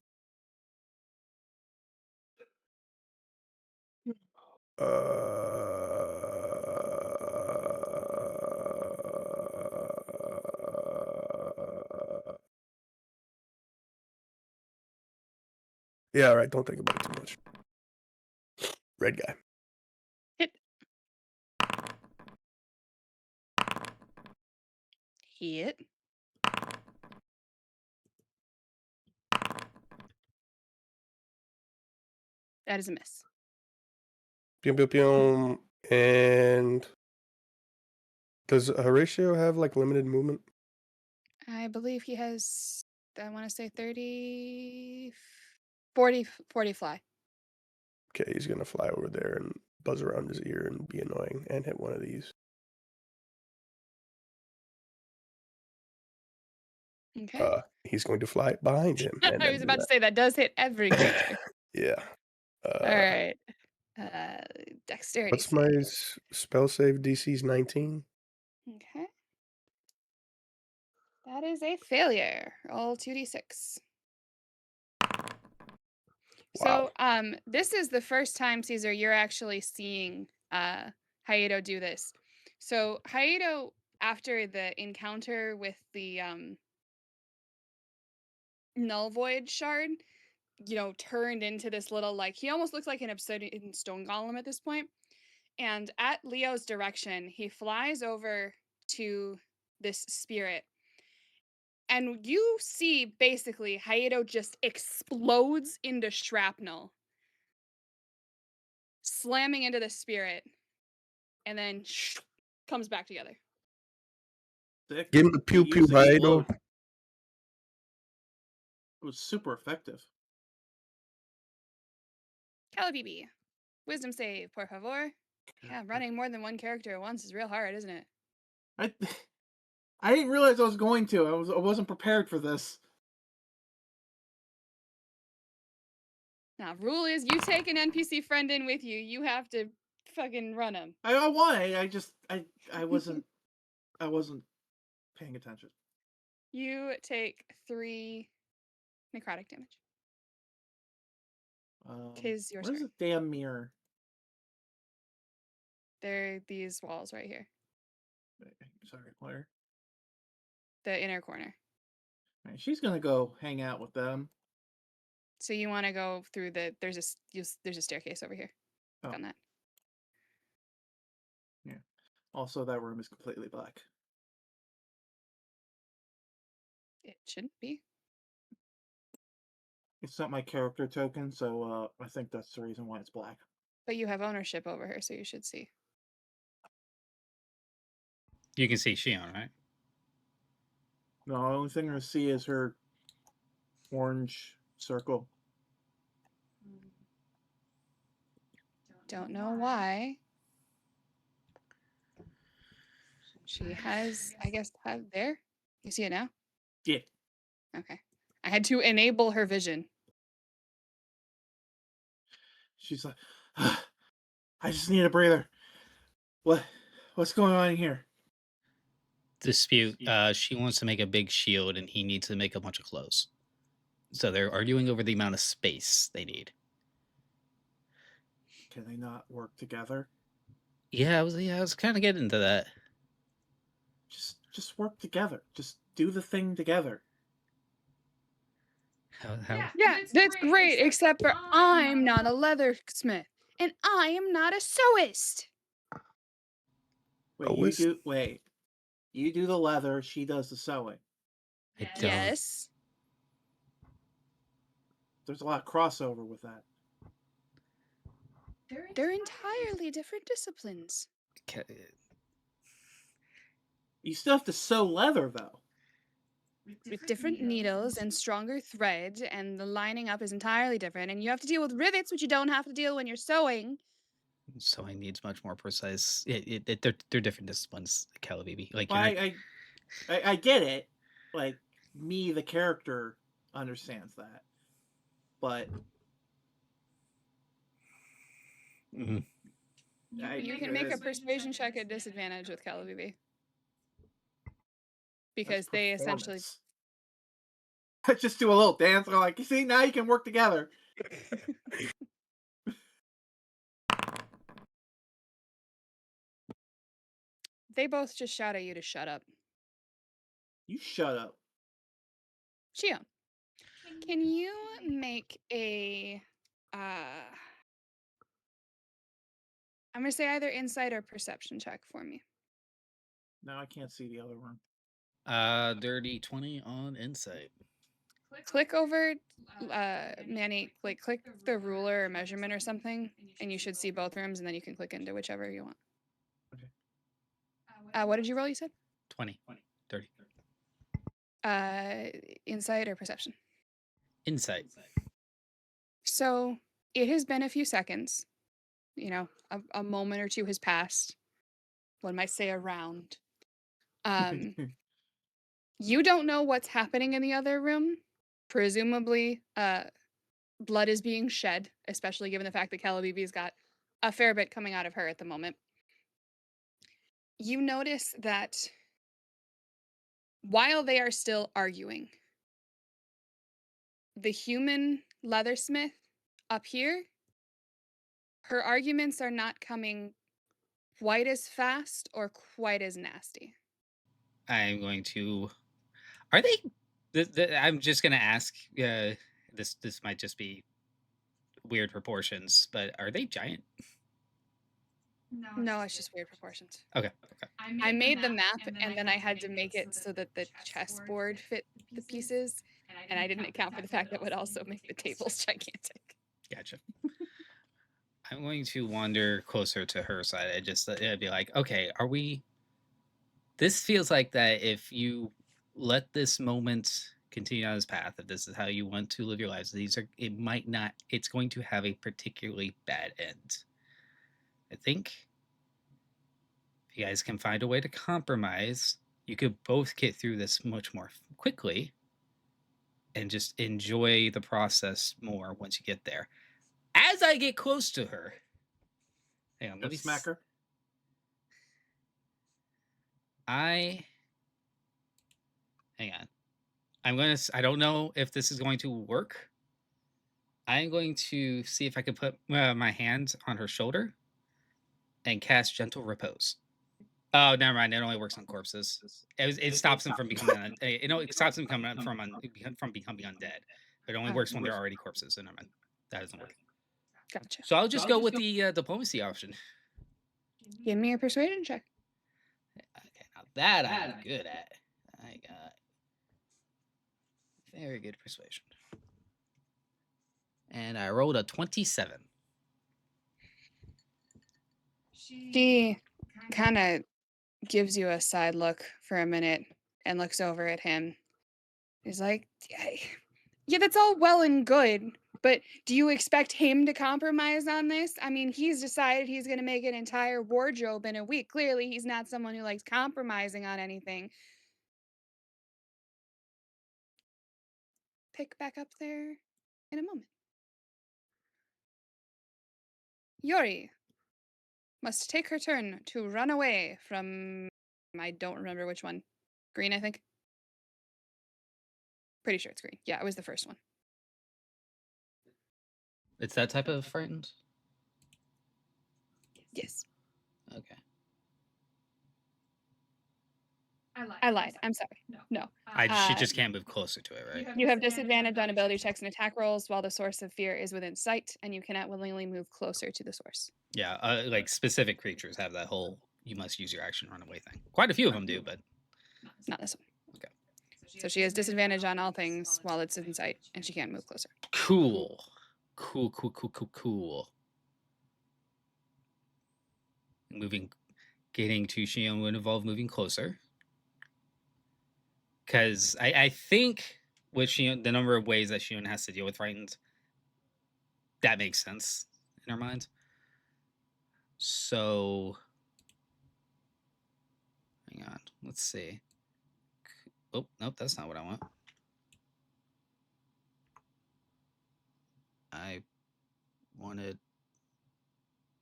Speaker 4: Yeah, all right. Don't think about it too much. Red guy.
Speaker 1: Hit. Hit. That is a miss.
Speaker 4: Pew, pew, pew. And does Horatio have like limited movement?
Speaker 1: I believe he has, I want to say 30, 40 fly.
Speaker 4: Okay, he's gonna fly over there and buzz around his ear and be annoying and hit one of these.
Speaker 1: Okay.
Speaker 4: He's going to fly behind him. And
Speaker 1: I
Speaker 4: then
Speaker 1: was
Speaker 4: do
Speaker 1: about to say that does hit every creature.
Speaker 4: Yeah.
Speaker 1: All right. Dexterity
Speaker 4: What's my
Speaker 1: save.
Speaker 4: spell save? DC's 19.
Speaker 1: Okay. That is a failure. Roll 2d6.
Speaker 4: Wow.
Speaker 1: So, this is the first time, Caesar, you're actually seeing Hayato do this. So Hayato, after the encounter with the null void shard, turned into this little, like, he almost looks like an obsidian stone golem at this point. And at Leo's direction, he flies over to this spirit. And you see basically Hayato just explodes into shrapnel, slamming into the spirit, and then comes back together.
Speaker 3: Sick.
Speaker 4: Give him the pew
Speaker 3: He
Speaker 4: pew,
Speaker 3: used to explode.
Speaker 4: Hayato.
Speaker 3: It was super effective.
Speaker 1: Calabibi, wisdom save, por favor. Yeah, running more than one character at once is real hard, isn't it?
Speaker 3: I didn't realize I was going to. I wasn't prepared for this.
Speaker 1: Now, rule is you take an NPC friend in with you, you have to fucking run him.
Speaker 3: I won. I wasn't paying attention.
Speaker 1: You take 3 necrotic damage. Tis your
Speaker 3: Where's
Speaker 1: turn.
Speaker 3: the damn mirror?
Speaker 1: They're these walls right here.
Speaker 3: Sorry, where?
Speaker 1: The inner corner.
Speaker 3: Right, she's gonna go hang out with them.
Speaker 1: So you want to go through there's a staircase over here.
Speaker 3: Oh.
Speaker 1: On that.
Speaker 3: Yeah. Also, that room is completely black.
Speaker 1: It shouldn't be.
Speaker 3: It's not my character token, so I think that's the reason why it's black.
Speaker 1: But you have ownership over her, so you should see.
Speaker 2: You can see Shion, right?
Speaker 3: No, the only thing I see is her orange circle.
Speaker 1: Don't know why. She has, I guess, there. You see it now?
Speaker 3: Yeah.
Speaker 1: Okay. I had to enable her vision.
Speaker 3: She's like, I just need a breather. What's going on in here?
Speaker 2: Dispute. She wants to make a big shield, and he needs to make a bunch of clothes. So they're arguing over the amount of space they need.
Speaker 3: Can they not work together?
Speaker 2: Yeah, I was kind of getting into that.
Speaker 3: Just work together. Just do the thing together.
Speaker 1: Yeah, that's great, except for I'm not a leathersmith, and I am not a sewist.
Speaker 3: Wait, you do the leather, she does the sewing.
Speaker 2: I don't.
Speaker 1: Yes.
Speaker 3: There's a lot of crossover with that.
Speaker 1: They're entirely different disciplines.
Speaker 2: Okay.
Speaker 3: You still have to sew leather, though.
Speaker 1: with different needles and stronger thread, and the lining up is entirely different. And you have to deal with rivets, which you don't have to deal when you're sewing.
Speaker 2: Sewing needs much more precise. They're different disciplines, Calababy. Like
Speaker 3: Well,
Speaker 2: you're not.
Speaker 3: I get it. Like me, the character, understands that, but
Speaker 2: Mhm.
Speaker 1: You can make a persuasion check at disadvantage with Calababy. Because they essentially...
Speaker 3: just do a little dance. They're like, you see, now you can work together.
Speaker 1: They both just shout at you to shut up.
Speaker 3: You shut up.
Speaker 1: Shio, can you make a... I'm going to say either insight or perception check for me.
Speaker 3: Now I can't see the other one.
Speaker 2: Dirty 20 on insight.
Speaker 1: Click over, Manny, like click the ruler or measurement or something, and you should see both rooms, and then you can click into whichever you want.
Speaker 3: Okay.
Speaker 1: What did you roll, you said?
Speaker 2: 20. 30.
Speaker 1: Insight or perception?
Speaker 2: Insight.
Speaker 1: So it has been a few seconds. You know, a moment or two has passed. One might say a round. You don't know what's happening in the other room. Presumably, blood is being shed, especially given the fact that Calababy's got a fair bit coming out of her at the moment. You notice that while they are still arguing, the human leathersmith up here, her arguments are not coming quite as fast or quite as nasty.
Speaker 2: I'm going to. Are they? I'm just going to ask. This might just be weird proportions, but are they giant?
Speaker 1: No, it's just weird proportions.
Speaker 2: Okay.
Speaker 1: I made the map, and then I had to make it so that the chessboard fit the pieces, and I didn't account for the fact that would also make the tables gigantic.
Speaker 2: Gotcha. I'm going to wander closer to her side. I'd be like, okay, are we? This feels like that if you let this moment continue on this path, if this is how you want to live your lives, it's going to have a particularly bad end. I think if you guys can find a way to compromise, you could both get through this much more quickly and just enjoy the process more once you get there. As I get close to her, hang on, let me
Speaker 3: smack her.
Speaker 2: Hang on. I don't know if this is going to work. I'm going to see if I can put my hand on her shoulder and cast Gentle Repose. Oh, never mind. It only works on corpses. It stops them from becoming. It stops them from becoming undead. But it only works when they're already corpses. So never mind. That doesn't work.
Speaker 1: Gotcha.
Speaker 2: So I'll just go with the diplomacy option.
Speaker 1: Give me a persuasion check.
Speaker 2: Okay, now that I'm good at. I got very good persuasion. And I rolled a 27.
Speaker 1: She kind of gives you a side look for a minute and looks over at him. He's like, yeah, that's all well and good, but do you expect him to compromise on this? I mean, he's decided he's going to make an entire wardrobe in a week. Clearly, he's not someone who likes compromising on anything. Pick back up there in a moment. Yori must take her turn to run away from... I don't remember which one. Green, I think. Pretty sure it's green. Yeah, it was the first one.
Speaker 2: It's that type of frightened?
Speaker 1: Yes.
Speaker 2: Okay.
Speaker 1: I lied. I'm sorry. No.
Speaker 2: She just can't move closer to it, right?
Speaker 1: You have disadvantage on ability checks and attack rolls while the source of fear is within sight, and you cannot willingly move closer to the source.
Speaker 2: Yeah, like specific creatures have that whole you must use your action run away thing. Quite a few of them do, but
Speaker 1: not this one.
Speaker 2: Okay.
Speaker 1: So she has disadvantage on all things while it's in sight, and she can't move closer.
Speaker 2: Cool. Getting to Shion would involve moving closer. Because I think with Shion, the number of ways that Shion has to deal with frightened, that makes sense in her mind. So, hang on. Let's see. Oh, nope, that's not what I want. I wanted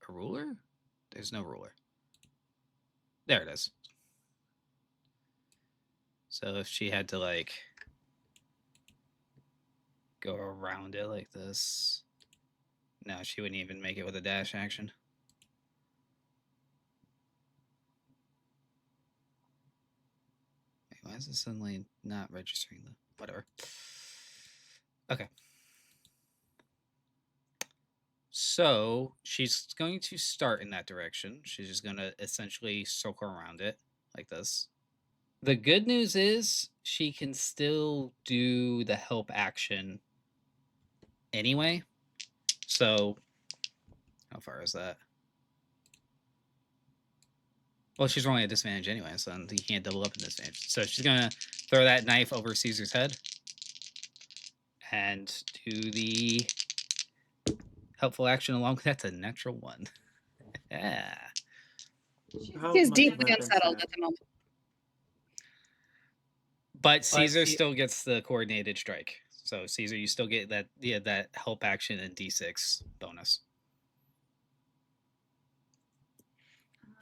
Speaker 2: a ruler? There's no ruler. There it is. So if she had to, like, go around it like this. No, she wouldn't even make it with a dash action. Wait, why is this suddenly not registering? Whatever. Okay. So she's going to start in that direction. She's just going to essentially circle around it like this. The good news is she can still do the help action anyway. So how far is that? Well, she's rolling a disadvantage anyway, so you can't double up in disadvantage. So she's going to throw that knife over Caesar's head and do the helpful action along with that's a natural one. Yeah.
Speaker 3: How
Speaker 1: He's
Speaker 3: much has
Speaker 1: deeply
Speaker 3: that been
Speaker 1: unsettled
Speaker 3: said?
Speaker 1: at the moment.
Speaker 2: But Caesar still gets the coordinated strike. So Caesar, you still get that help action and D6 bonus.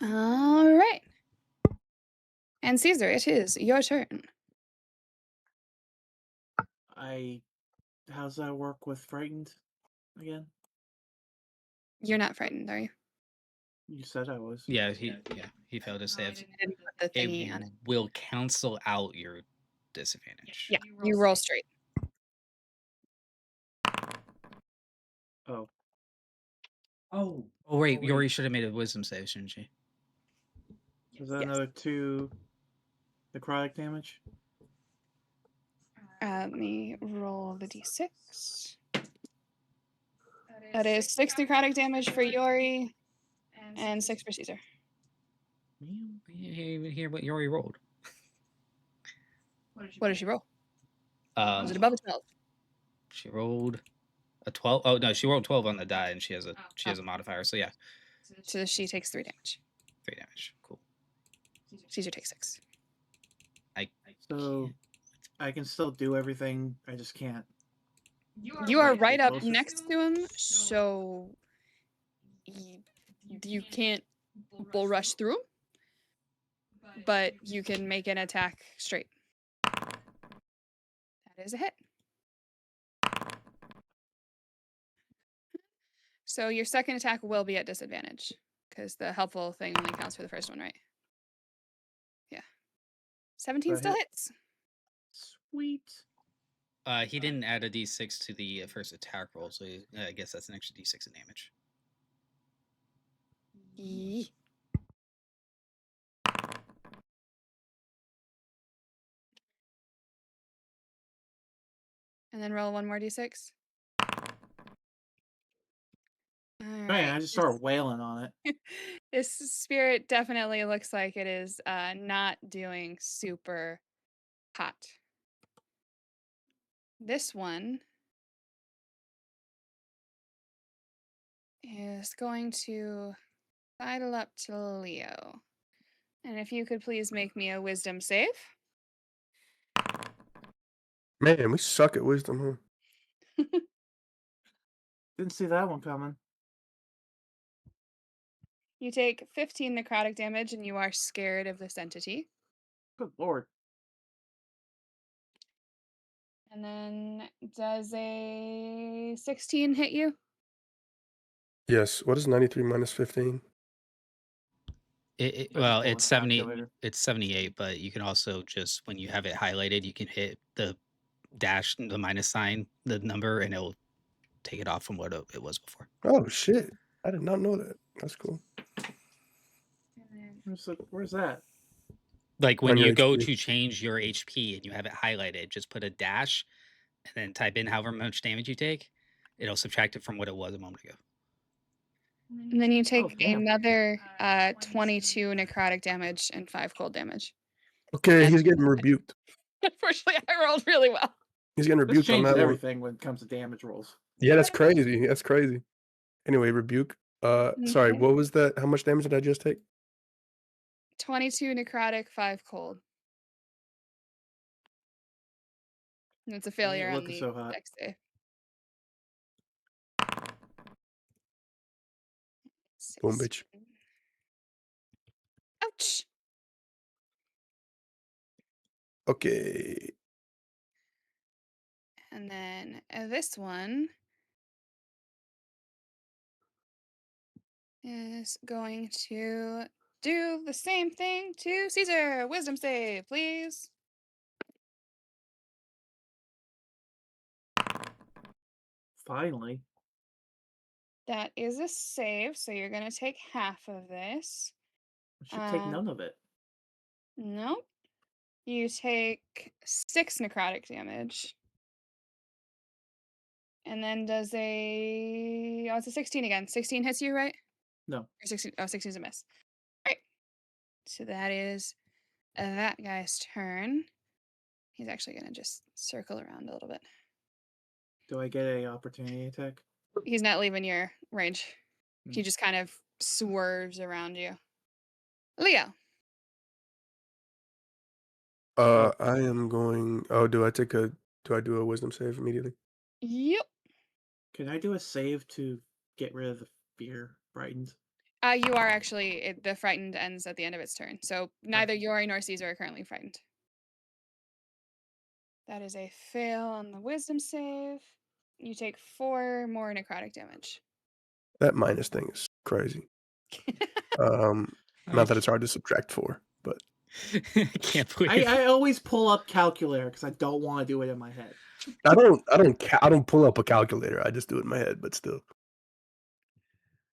Speaker 1: All right. And Caesar, it is your turn.
Speaker 3: How's that work with frightened again?
Speaker 1: You're not frightened, are you?
Speaker 3: You said I was.
Speaker 2: Yeah, he failed to save.
Speaker 1: I didn't put the thingy on
Speaker 2: It
Speaker 1: it.
Speaker 2: will cancel out your disadvantage.
Speaker 1: Yeah, you roll straight.
Speaker 3: Oh.
Speaker 2: Oh wait, Yori should have made a wisdom save, shouldn't she?
Speaker 3: Is that
Speaker 1: Yes.
Speaker 3: another 2 necrotic damage?
Speaker 1: Let me roll the d6. That is 6 necrotic damage for Yori and 6 for Caesar.
Speaker 2: You didn't hear what Yori rolled.
Speaker 1: What did she roll? Was it above a 12?
Speaker 2: She rolled a 12. Oh no, she rolled 12 on the die, and she has a modifier. So yeah,
Speaker 1: So she takes 3 damage.
Speaker 2: 3 damage. Cool.
Speaker 1: Caesar takes 6.
Speaker 3: So I can still do everything. I just can't.
Speaker 1: You are
Speaker 3: Like,
Speaker 1: right
Speaker 3: get
Speaker 1: up
Speaker 3: closer?
Speaker 1: next to him, so you can't bull rush through him, but you can make an attack straight. That is a hit. So your second attack will be at disadvantage because the helpful thing only counts for the first one, right? Yeah. 17
Speaker 3: That
Speaker 1: still
Speaker 3: hit.
Speaker 1: hits.
Speaker 3: Sweet.
Speaker 2: He didn't add a D6 to the first attack roll, so I guess that's an extra D6 of damage.
Speaker 1: Yee. And then roll one more d6. All
Speaker 3: Man, I just started wailing on it.
Speaker 1: This spirit definitely looks like it is not doing super hot. This one is going to sidle up to Leo. And if you could please make me a wisdom save.
Speaker 4: Man, we suck at wisdom, huh?
Speaker 3: Didn't see that one coming.
Speaker 1: You take 15 necrotic damage and you are scared of this entity.
Speaker 3: Good lord.
Speaker 1: And then does a 16 hit you?
Speaker 4: Yes. What is 93 minus 15?
Speaker 2: Well,
Speaker 3: pull
Speaker 2: it's
Speaker 3: a
Speaker 2: 70.
Speaker 3: calculator.
Speaker 2: It's 78, but you can also just when you have it highlighted, you can hit the dash, the minus sign, the number, and it'll take it off from what it was before.
Speaker 4: Oh shit! I did not know that. That's cool.
Speaker 3: Where's that?
Speaker 2: Like when
Speaker 4: On your
Speaker 2: you go
Speaker 4: HP.
Speaker 2: to change your HP and you have it highlighted, just put a dash and then type in however much damage you take. It'll subtract it from what it was a moment ago.
Speaker 1: And then you take
Speaker 3: damn.
Speaker 1: another 22 necrotic damage and 5 cold damage.
Speaker 4: Okay,
Speaker 1: And-
Speaker 4: he's getting rebuked.
Speaker 1: Unfortunately, I rolled really well.
Speaker 4: He's getting
Speaker 3: This
Speaker 4: rebuked on
Speaker 3: changes
Speaker 4: that one.
Speaker 3: everything when it comes to damage rolls.
Speaker 4: Yeah, that's crazy. That's crazy. Anyway, rebuke. Sorry,
Speaker 1: Okay.
Speaker 4: what was that? How much damage did I just take?
Speaker 1: 22 necrotic, 5 cold. And it's a failure on
Speaker 3: looking
Speaker 1: the
Speaker 3: so hot.
Speaker 1: dex save.
Speaker 4: Boom, bitch.
Speaker 1: Ouch!
Speaker 4: Okay.
Speaker 1: And then this one is going to do the same thing to Caesar. Wisdom save, please.
Speaker 3: Finally.
Speaker 1: That is a save, so you're going to take half of this.
Speaker 3: I should take none of it.
Speaker 1: Nope. You take 6 necrotic damage. And then does a... Oh, it's a 16 again. 16 hits you, right?
Speaker 3: No.
Speaker 1: Or 16... Oh, 16 is a miss. All right. So that is that guy's turn. He's actually going to just circle around a little bit.
Speaker 3: Do I get a opportunity attack?
Speaker 1: He's not leaving your range. He
Speaker 3: Hmm.
Speaker 1: just kind of swerves around you. Leo.
Speaker 4: I am going. Oh, do I do a wisdom save immediately?
Speaker 1: Yep.
Speaker 3: Can I do a save to get rid of the fear frightened?
Speaker 1: You are actually... the frightened ends at the end of its turn. So neither Yori nor Caesar are currently frightened. That is a fail on the wisdom save. You take 4 more necrotic damage.
Speaker 4: That minus thing is crazy. Not that it's hard to subtract 4, but
Speaker 2: I can't believe.
Speaker 3: I always pull up calculator because I don't want to do it in my head.
Speaker 4: I don't pull up a calculator. I just do it in my head, but still.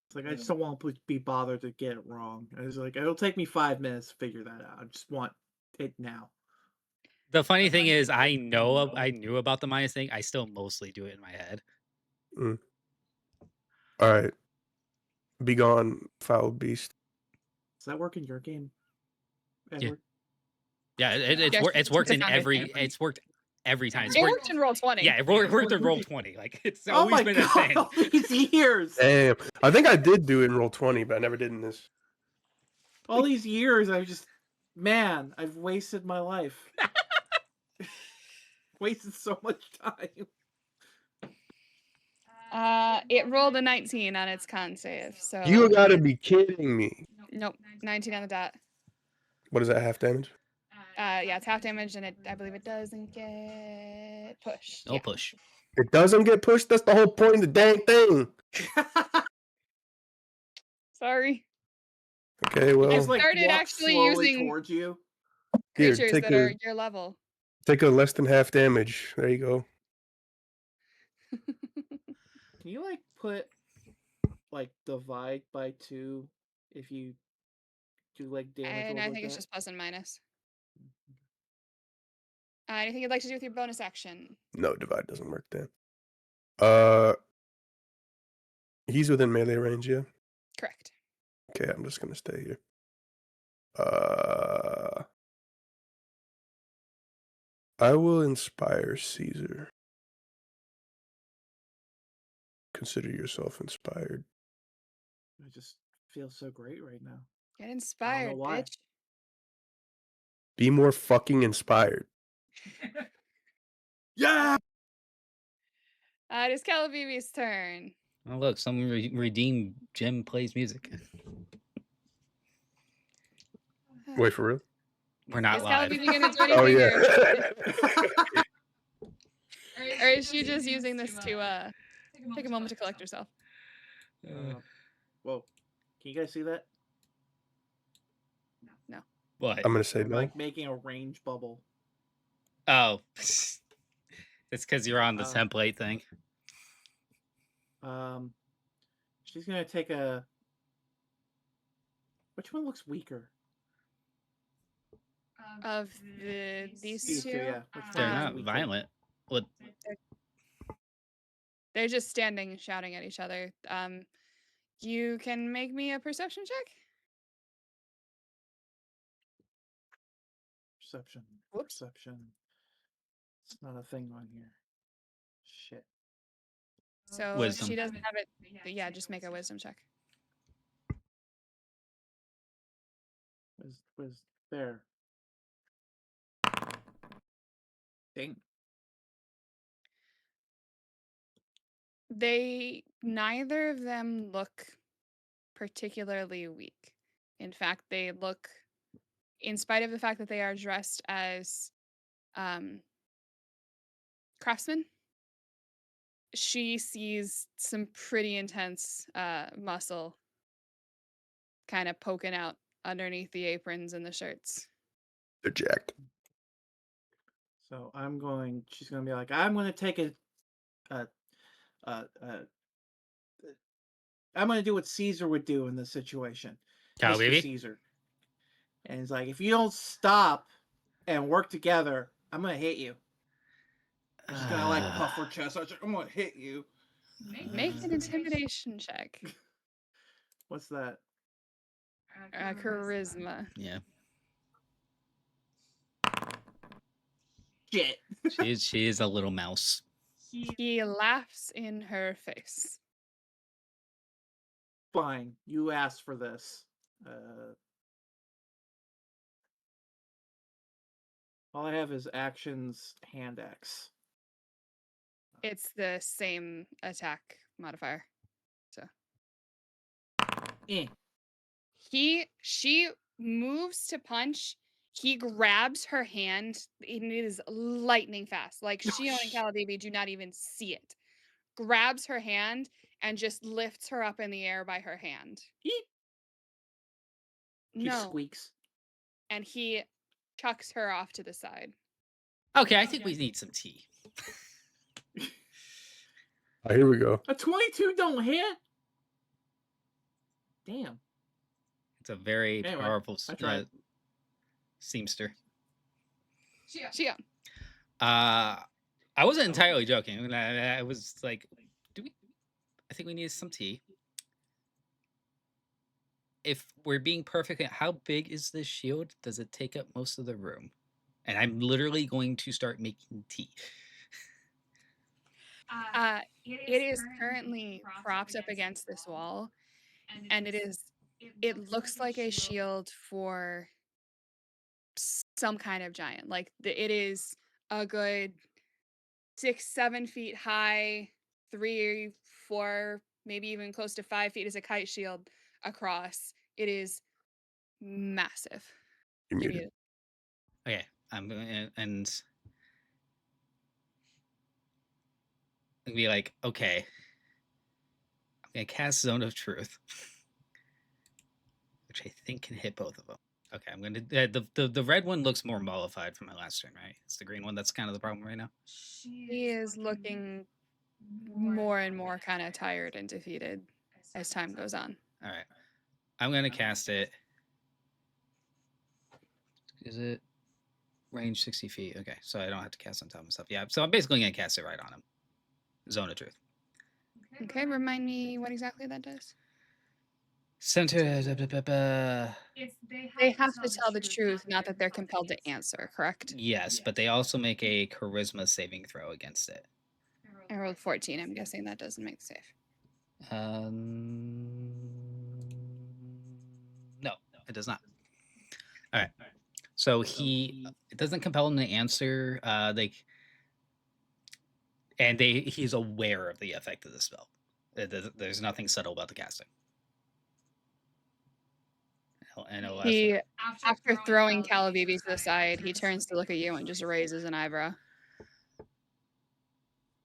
Speaker 3: It's like I just don't want to be bothered to get it wrong. I was like, it'll take me 5 minutes to figure that out. I just want it now.
Speaker 2: The funny thing is, I knew about the minus thing. I still mostly do it in my head.
Speaker 4: All right. Be gone, foul beast.
Speaker 3: Does that work in your game, Edward?
Speaker 2: Yeah,
Speaker 1: Yeah,
Speaker 2: it's worked in
Speaker 1: found it.
Speaker 2: it's worked every time. It's
Speaker 1: It worked in roll 20.
Speaker 2: Yeah, it worked in roll 20. Like it's
Speaker 3: Oh
Speaker 2: always
Speaker 3: my
Speaker 2: been a
Speaker 3: god!
Speaker 2: thing.
Speaker 3: All these years,
Speaker 4: Damn. I think I did do it in roll 20, but I never did in this.
Speaker 3: all these years, I've wasted my life. Wasted so much time.
Speaker 1: It rolled a 19 on its con save. So
Speaker 4: You gotta be kidding me.
Speaker 1: nope, 19 on the dot.
Speaker 4: What is that, half damage?
Speaker 1: Yeah, it's half damage, and I believe it doesn't get pushed.
Speaker 2: No
Speaker 1: Yeah.
Speaker 2: push.
Speaker 4: It doesn't get pushed? That's the whole point of the dang thing.
Speaker 1: Sorry.
Speaker 4: Okay, well,
Speaker 3: It's like
Speaker 1: started
Speaker 3: walk
Speaker 1: actually
Speaker 3: slowly
Speaker 1: using-
Speaker 3: towards you.
Speaker 4: here,
Speaker 1: Creatures that are your level.
Speaker 4: take a less than half damage. There you go.
Speaker 3: Can you like put divide by 2 if you do like damage
Speaker 1: And
Speaker 3: rolls
Speaker 1: I
Speaker 3: like
Speaker 1: think it's
Speaker 3: that?
Speaker 1: just plus and minus. Anything you'd like to do with your bonus action?
Speaker 4: No, divide doesn't work then. He's within melee range, yeah?
Speaker 1: Correct.
Speaker 4: Okay, I'm just gonna stay here. I will inspire Caesar. Consider yourself inspired.
Speaker 3: I just feel so great right now.
Speaker 1: Get inspired,
Speaker 3: why.
Speaker 1: bitch.
Speaker 4: Be more fucking inspired.
Speaker 3: Yeah.
Speaker 1: It is Calavivi's turn.
Speaker 2: Oh look, someone redeemed Jim plays music.
Speaker 4: Wait, for real?
Speaker 2: We're not
Speaker 1: Is
Speaker 2: live.
Speaker 1: Calavivi gonna do anything?
Speaker 4: Oh, yeah.
Speaker 1: Or is she just using this to take a moment to collect herself?
Speaker 3: Whoa. Can you guys see that?
Speaker 1: No.
Speaker 2: What?
Speaker 4: I'm gonna say
Speaker 3: I'm
Speaker 4: no.
Speaker 3: like making a range bubble.
Speaker 2: Oh, it's because you're on the
Speaker 3: Oh.
Speaker 2: template thing.
Speaker 3: She's gonna take a. Which one looks weaker?
Speaker 1: Of these
Speaker 3: These
Speaker 1: two?
Speaker 3: two, yeah. Which
Speaker 2: They're
Speaker 3: one looks
Speaker 2: not
Speaker 3: weaker?
Speaker 2: violent. What?
Speaker 1: They're just standing and shouting at each other. You can make me a perception check?
Speaker 3: Perception.
Speaker 1: Whoops.
Speaker 3: Perception. It's not a thing on here. Shit.
Speaker 1: So
Speaker 2: Wisdom.
Speaker 1: if she doesn't have it, yeah, just make a wisdom check.
Speaker 3: Was there? Dang.
Speaker 1: Neither of them look particularly weak. In fact, they look, in spite of the fact that they are dressed as craftsmen, she sees some pretty intense muscle kind of poking out underneath the aprons and the shirts.
Speaker 4: They're jacked.
Speaker 3: So she's gonna be like, I'm gonna take I'm gonna do what Caesar would do in this situation.
Speaker 2: Cow
Speaker 3: Mr.
Speaker 2: baby.
Speaker 3: Caesar. And he's like, if you don't stop and work together, I'm gonna hit you. And she's gonna like puff her chest out. I'm gonna hit you.
Speaker 1: Make an intimidation check.
Speaker 3: What's that?
Speaker 1: Charisma.
Speaker 2: Yeah.
Speaker 3: Shit.
Speaker 2: She is a little mouse.
Speaker 1: He laughs in her face.
Speaker 3: Fine. You asked for this. All I have is actions, hand X.
Speaker 1: It's the same attack modifier. So
Speaker 3: Eh.
Speaker 1: she moves to punch. He grabs her hand, and it is lightning fast. Like Shion and Calababy do not even see it. Grabs her hand and just lifts her up in the air by her hand.
Speaker 3: She
Speaker 1: No.
Speaker 3: squeaks.
Speaker 1: And he chucks her off to the side.
Speaker 2: Okay, I think we need some tea.
Speaker 4: Oh, here we go.
Speaker 3: A 22 don't hit. Damn.
Speaker 2: It's a very
Speaker 3: Anyway,
Speaker 2: powerful
Speaker 3: I tried.
Speaker 2: seamster.
Speaker 1: Shion.
Speaker 2: I wasn't entirely joking. I was like, I think we need some tea. If we're being perfect, how big is this shield? Does it take up most of the room? And I'm literally going to start making tea.
Speaker 1: It is currently propped up against this wall, and it looks like a shield for some kind of giant. Like it is a good 6-7 feet high, 3, 4, maybe even close to 5 feet is a kite shield across. It is massive.
Speaker 4: You're
Speaker 1: Give me
Speaker 4: muted.
Speaker 2: Okay, I'm gonna and be like, okay, I'm gonna cast Zone of Truth, which I think can hit both of them. Okay, I'm gonna the red one looks more mollified from my last turn, right? It's the green one that's kind of the problem right now.
Speaker 1: He is looking more and more kind of tired and defeated as time goes on.
Speaker 2: All right, I'm gonna cast it. Is it range 60 feet? Okay, so I don't have to cast on top of stuff. Yeah, so I'm basically gonna cast it right on him. Zone of Truth.
Speaker 1: Okay, remind me what exactly that does.
Speaker 2: Center.
Speaker 1: They have to tell the truth, not that they're compelled to answer, correct?
Speaker 2: Yes, but they also make a charisma saving throw against it.
Speaker 1: I rolled 14. I'm guessing that doesn't make the save.
Speaker 2: No, it does not. All right. So it doesn't compel him to answer. He's aware of the effect of the spell. There's nothing subtle about the casting. And
Speaker 1: He, after throwing Calababy to the side, he turns to look at you and just raises an eyebrow.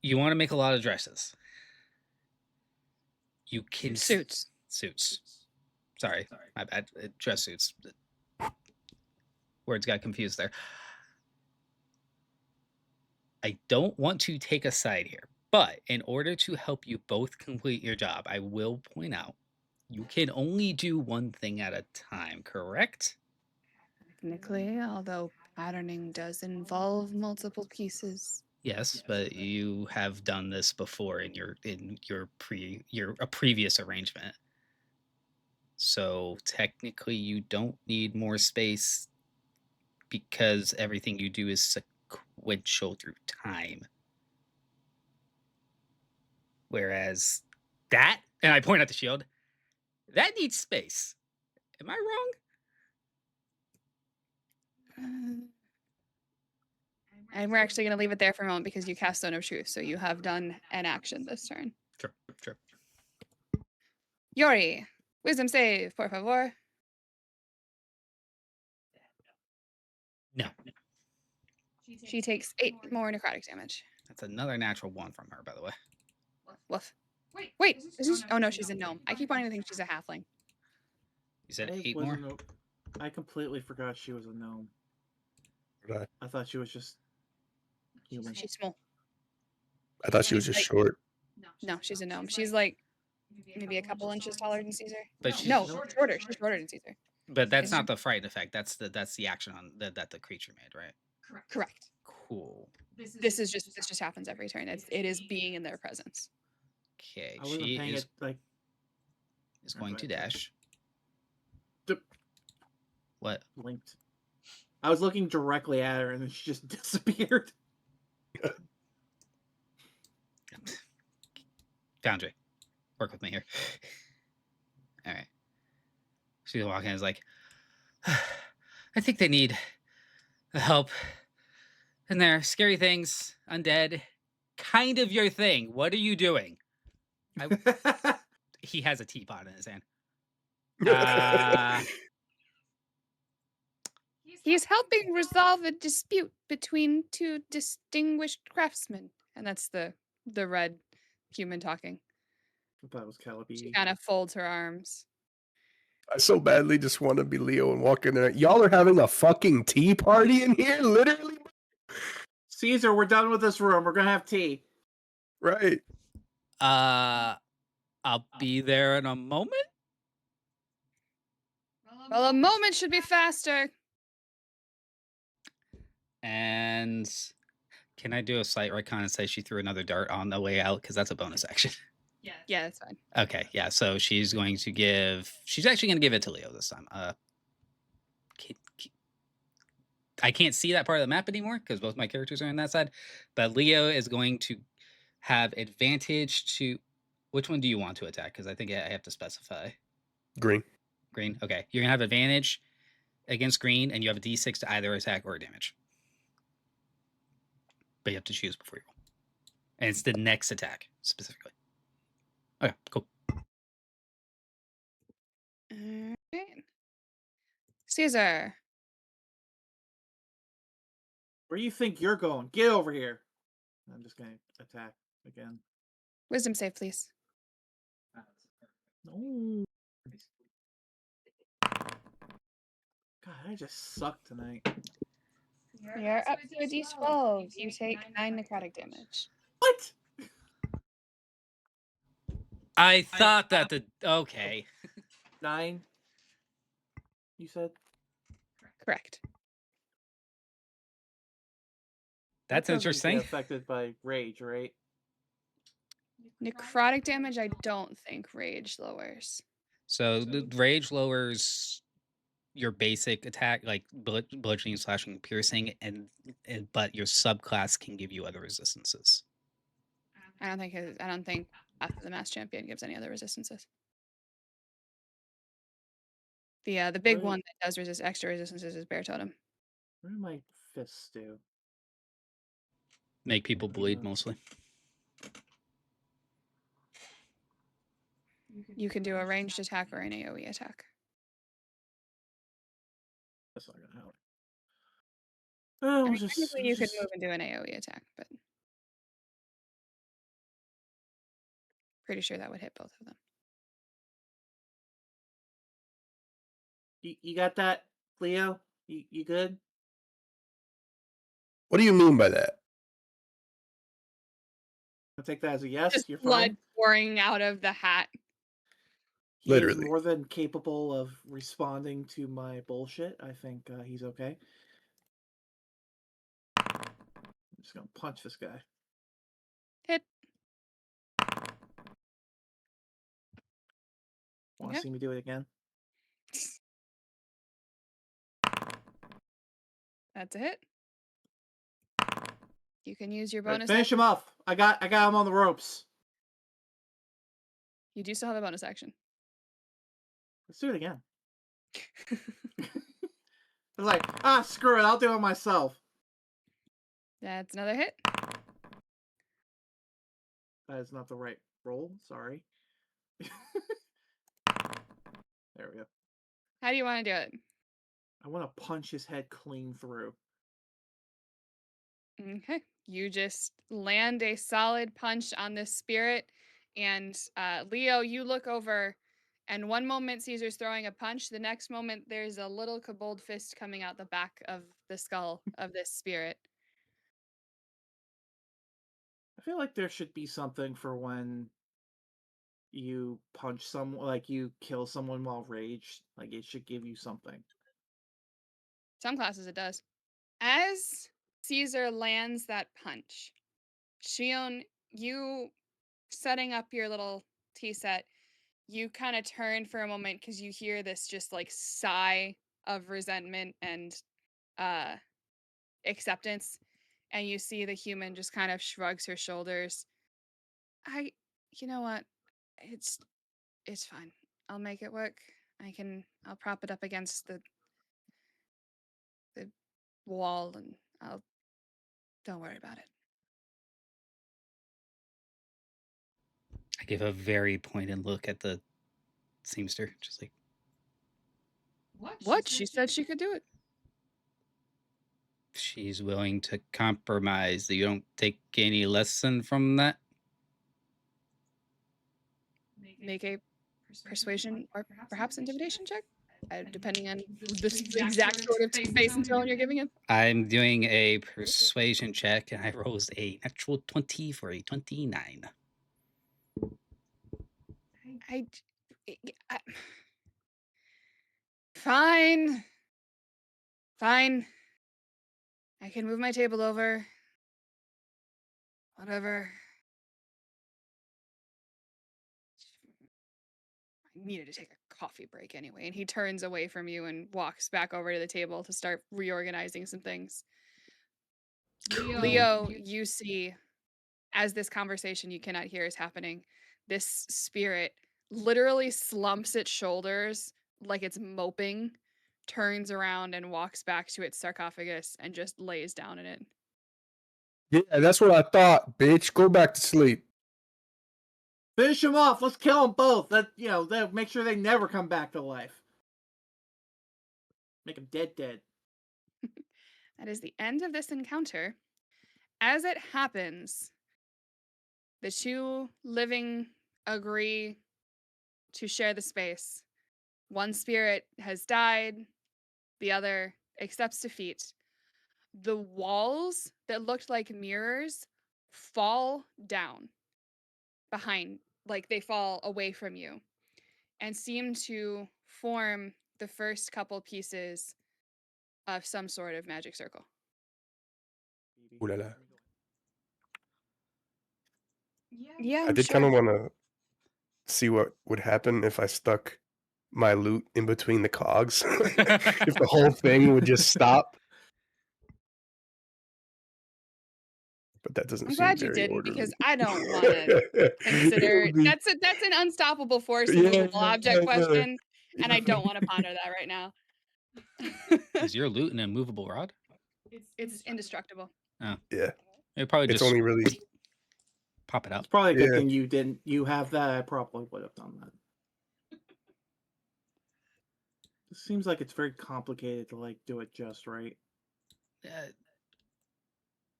Speaker 2: You want to make a lot of dresses. You can
Speaker 1: Suits.
Speaker 2: Sorry, my bad. Dress suits. Words got confused there. I don't want to take a side here, but in order to help you both complete your job, I will point out you can only do one thing at a time, correct?
Speaker 1: Technically, although patterning does involve multiple pieces.
Speaker 2: Yes, but you have done this before in a previous arrangement. So technically you don't need more space because everything you do is sequential through time. Whereas that, and I point out the shield, that needs space. Am I wrong?
Speaker 1: And we're actually going to leave it there for a moment because you cast Stone of Truth, so you have done an action this turn.
Speaker 2: Sure.
Speaker 1: Yori, wisdom save, por favor.
Speaker 2: No.
Speaker 1: She takes 8 more necrotic damage.
Speaker 2: That's another natural 1 from her, by the way.
Speaker 1: Woof. Wait, isn't she? Oh no, she's a gnome. I keep wanting to think she's a halfling.
Speaker 2: You said
Speaker 3: I
Speaker 2: 8 more?
Speaker 3: I completely forgot she was a gnome.
Speaker 4: Right.
Speaker 3: I thought she was just human.
Speaker 1: She's small.
Speaker 4: I thought she was just short.
Speaker 1: No, she's a gnome. She's like maybe a couple inches taller than Caesar.
Speaker 2: But she's-
Speaker 1: no,
Speaker 3: No.
Speaker 1: shorter. She's shorter than Caesar.
Speaker 2: But that's
Speaker 1: Is
Speaker 2: not the fright effect. That's the action on that the creature made, right?
Speaker 1: Correct.
Speaker 2: Cool.
Speaker 1: This just happens every turn. It is being in their presence.
Speaker 2: Okay,
Speaker 3: I wasn't
Speaker 2: she
Speaker 3: paying
Speaker 2: is
Speaker 3: it like
Speaker 2: going to dash.
Speaker 3: Dup.
Speaker 2: What?
Speaker 3: linked. I was looking directly at her and then she just disappeared.
Speaker 2: Foundry, work with me here. All right. She's walking and is like, I think they need help. And there, scary things, undead, kind of your thing. What are you doing? He has a teapot in his hand.
Speaker 1: He's helping resolve a dispute between 2 distinguished craftsmen, and that's the red human talking.
Speaker 3: I thought it was
Speaker 1: She
Speaker 3: Calabi.
Speaker 1: kind of folds her arms.
Speaker 4: I so badly just want to be Leo and walk in there. Y'all are having a fucking tea party in here, literally.
Speaker 3: Caesar, we're done with this room. We're gonna have tea.
Speaker 4: Right.
Speaker 2: I'll be there in a moment.
Speaker 1: Well, a moment should be faster.
Speaker 2: And can I do a slight retcon and say she threw another dart on the way out? Because that's a bonus action.
Speaker 1: Yeah, that's fine.
Speaker 2: Okay, yeah. So she's actually going to give it to Leo this time. I can't see that part of the map anymore because both my characters are on that side. But Leo is going to have advantage to. Which one do you want to attack? Because I think I have to specify.
Speaker 4: Green.
Speaker 2: Green. Okay, you're gonna have advantage against green, and you have a D6 to either attack or damage. But you have to choose before you roll, and it's the next attack specifically. Okay, cool.
Speaker 1: Alright. Caesar.
Speaker 3: Where do you think you're going? Get over here. I'm just gonna attack again.
Speaker 1: Wisdom save, please.
Speaker 3: No. God, I just suck tonight.
Speaker 1: You're up to a d12. You take 9 necrotic damage.
Speaker 3: What?
Speaker 2: I thought that okay.
Speaker 3: 9? You said?
Speaker 1: Correct.
Speaker 2: That's
Speaker 3: That doesn't get
Speaker 2: interesting.
Speaker 3: affected by rage, right?
Speaker 1: Necrotic damage, I don't think rage lowers.
Speaker 2: So the rage lowers your basic attack, like bludgeoning, slashing, piercing, and but your subclass can give you other resistances.
Speaker 1: I don't think Path of the Mass Champion gives any other resistances. The big
Speaker 3: Right.
Speaker 1: one that does resist extra resistances is Bear Totem.
Speaker 3: What do my fists do?
Speaker 2: Make people bleed mostly.
Speaker 1: You can do a ranged attack or an AoE attack.
Speaker 3: That's not gonna help. Oh,
Speaker 1: I
Speaker 3: we'll
Speaker 1: mean,
Speaker 3: just,
Speaker 1: technically
Speaker 3: we'll
Speaker 1: you could
Speaker 3: just-
Speaker 1: move and do an AoE attack, but pretty sure that would hit both of them.
Speaker 3: You got that, Leo? You good?
Speaker 4: What do you mean by that?
Speaker 3: I'll take that as a yes.
Speaker 1: Just
Speaker 3: You're
Speaker 1: blood
Speaker 3: fine.
Speaker 1: pouring out of the hat.
Speaker 3: He is
Speaker 4: Literally.
Speaker 3: more than capable of responding to my bullshit. I think he's okay. I'm just gonna punch this guy.
Speaker 1: Hit.
Speaker 3: Want to
Speaker 1: Okay.
Speaker 3: see me do it again?
Speaker 1: That's a hit. You can use your
Speaker 3: All right,
Speaker 1: bonus
Speaker 3: finish
Speaker 1: action.
Speaker 3: him off. I got him on the ropes.
Speaker 1: You do still have a bonus action.
Speaker 3: Let's do it again. I was like, screw it, I'll do it myself.
Speaker 1: That's another hit.
Speaker 3: That is not the right roll. Sorry. There we go.
Speaker 1: How do you want to do it?
Speaker 3: I want to punch his head clean through.
Speaker 1: Okay. You just land a solid punch on this spirit. And Leo, you look over, and one moment Caesar's throwing a punch. The next moment, there's a little kobold fist coming out the back of the skull of this spirit.
Speaker 3: I feel like there should be something for when you punch someone, like you kill someone while raged. Like it should give you something.
Speaker 1: Some classes it does. As Caesar lands that punch, Shion, you setting up your little tea set, you kind of turn for a moment because you hear this just like sigh of resentment and acceptance, and you see the human just kind of shrugs her shoulders. You know what? It's fine. I'll make it work. I'll prop it up against the wall and don't worry about it.
Speaker 2: I give a very pointed look at the seamster, just like,
Speaker 1: What? She said she could do it.
Speaker 2: she's willing to compromise. You don't take any lesson from that?
Speaker 1: Make a persuasion or perhaps intimidation check, depending on the exact sort of face and tone you're giving him.
Speaker 2: I'm doing a persuasion check, and I rose a natural 20 for a 29.
Speaker 1: I Fine. Fine. I can move my table over. Whatever. I needed to take a coffee break anyway, and he turns away from you and walks back over to the table to start reorganizing some things. Leo, you see, as this conversation you cannot hear is happening, this spirit literally slumps its shoulders like it's moping, turns around and walks back to its sarcophagus and just lays down in it.
Speaker 4: Yeah, that's what I thought, bitch. Go back to sleep.
Speaker 3: Finish him off. Let's kill them both. That make sure they never come back to life. Make them dead.
Speaker 1: That is the end of this encounter. As it happens, the two living agree to share the space. One spirit has died, the other accepts defeat. The walls that looked like mirrors fall down behind, like they fall away from you, and seem to form the first couple pieces of some sort of magic circle.
Speaker 4: Ooh la la.
Speaker 1: Yeah,
Speaker 4: I
Speaker 1: I'm
Speaker 4: did kind
Speaker 1: sure.
Speaker 4: of want to see what would happen if I stuck my loot in between the cogs. If the whole thing would just stop. But that doesn't
Speaker 1: I'm
Speaker 4: seem
Speaker 1: glad you
Speaker 4: very
Speaker 1: didn't,
Speaker 4: orderly.
Speaker 1: because I don't want to consider
Speaker 4: It would be-
Speaker 1: that's an unstoppable force and movable object question, and I don't want to ponder that right now.
Speaker 2: Is your loot an immovable rod?
Speaker 1: It's indestructible.
Speaker 2: Oh,
Speaker 4: Yeah,
Speaker 2: it probably
Speaker 4: it's
Speaker 2: just
Speaker 4: only really.
Speaker 2: pop it out.
Speaker 3: It's probably a good
Speaker 4: Yeah.
Speaker 3: thing you didn't. You have that. I probably would have done that. It seems like it's very complicated to do it just right.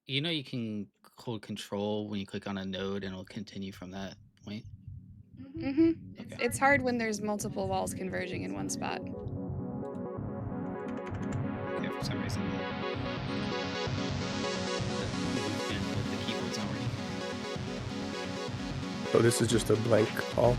Speaker 2: You can hold control when you click on a node, and it'll continue from that point.
Speaker 1: Mm-hmm.
Speaker 2: Okay.
Speaker 1: It's hard when there's multiple walls converging in one spot.
Speaker 2: Okay, for some reason, the movement with the keyboard's not working.
Speaker 4: So this is just a blank call.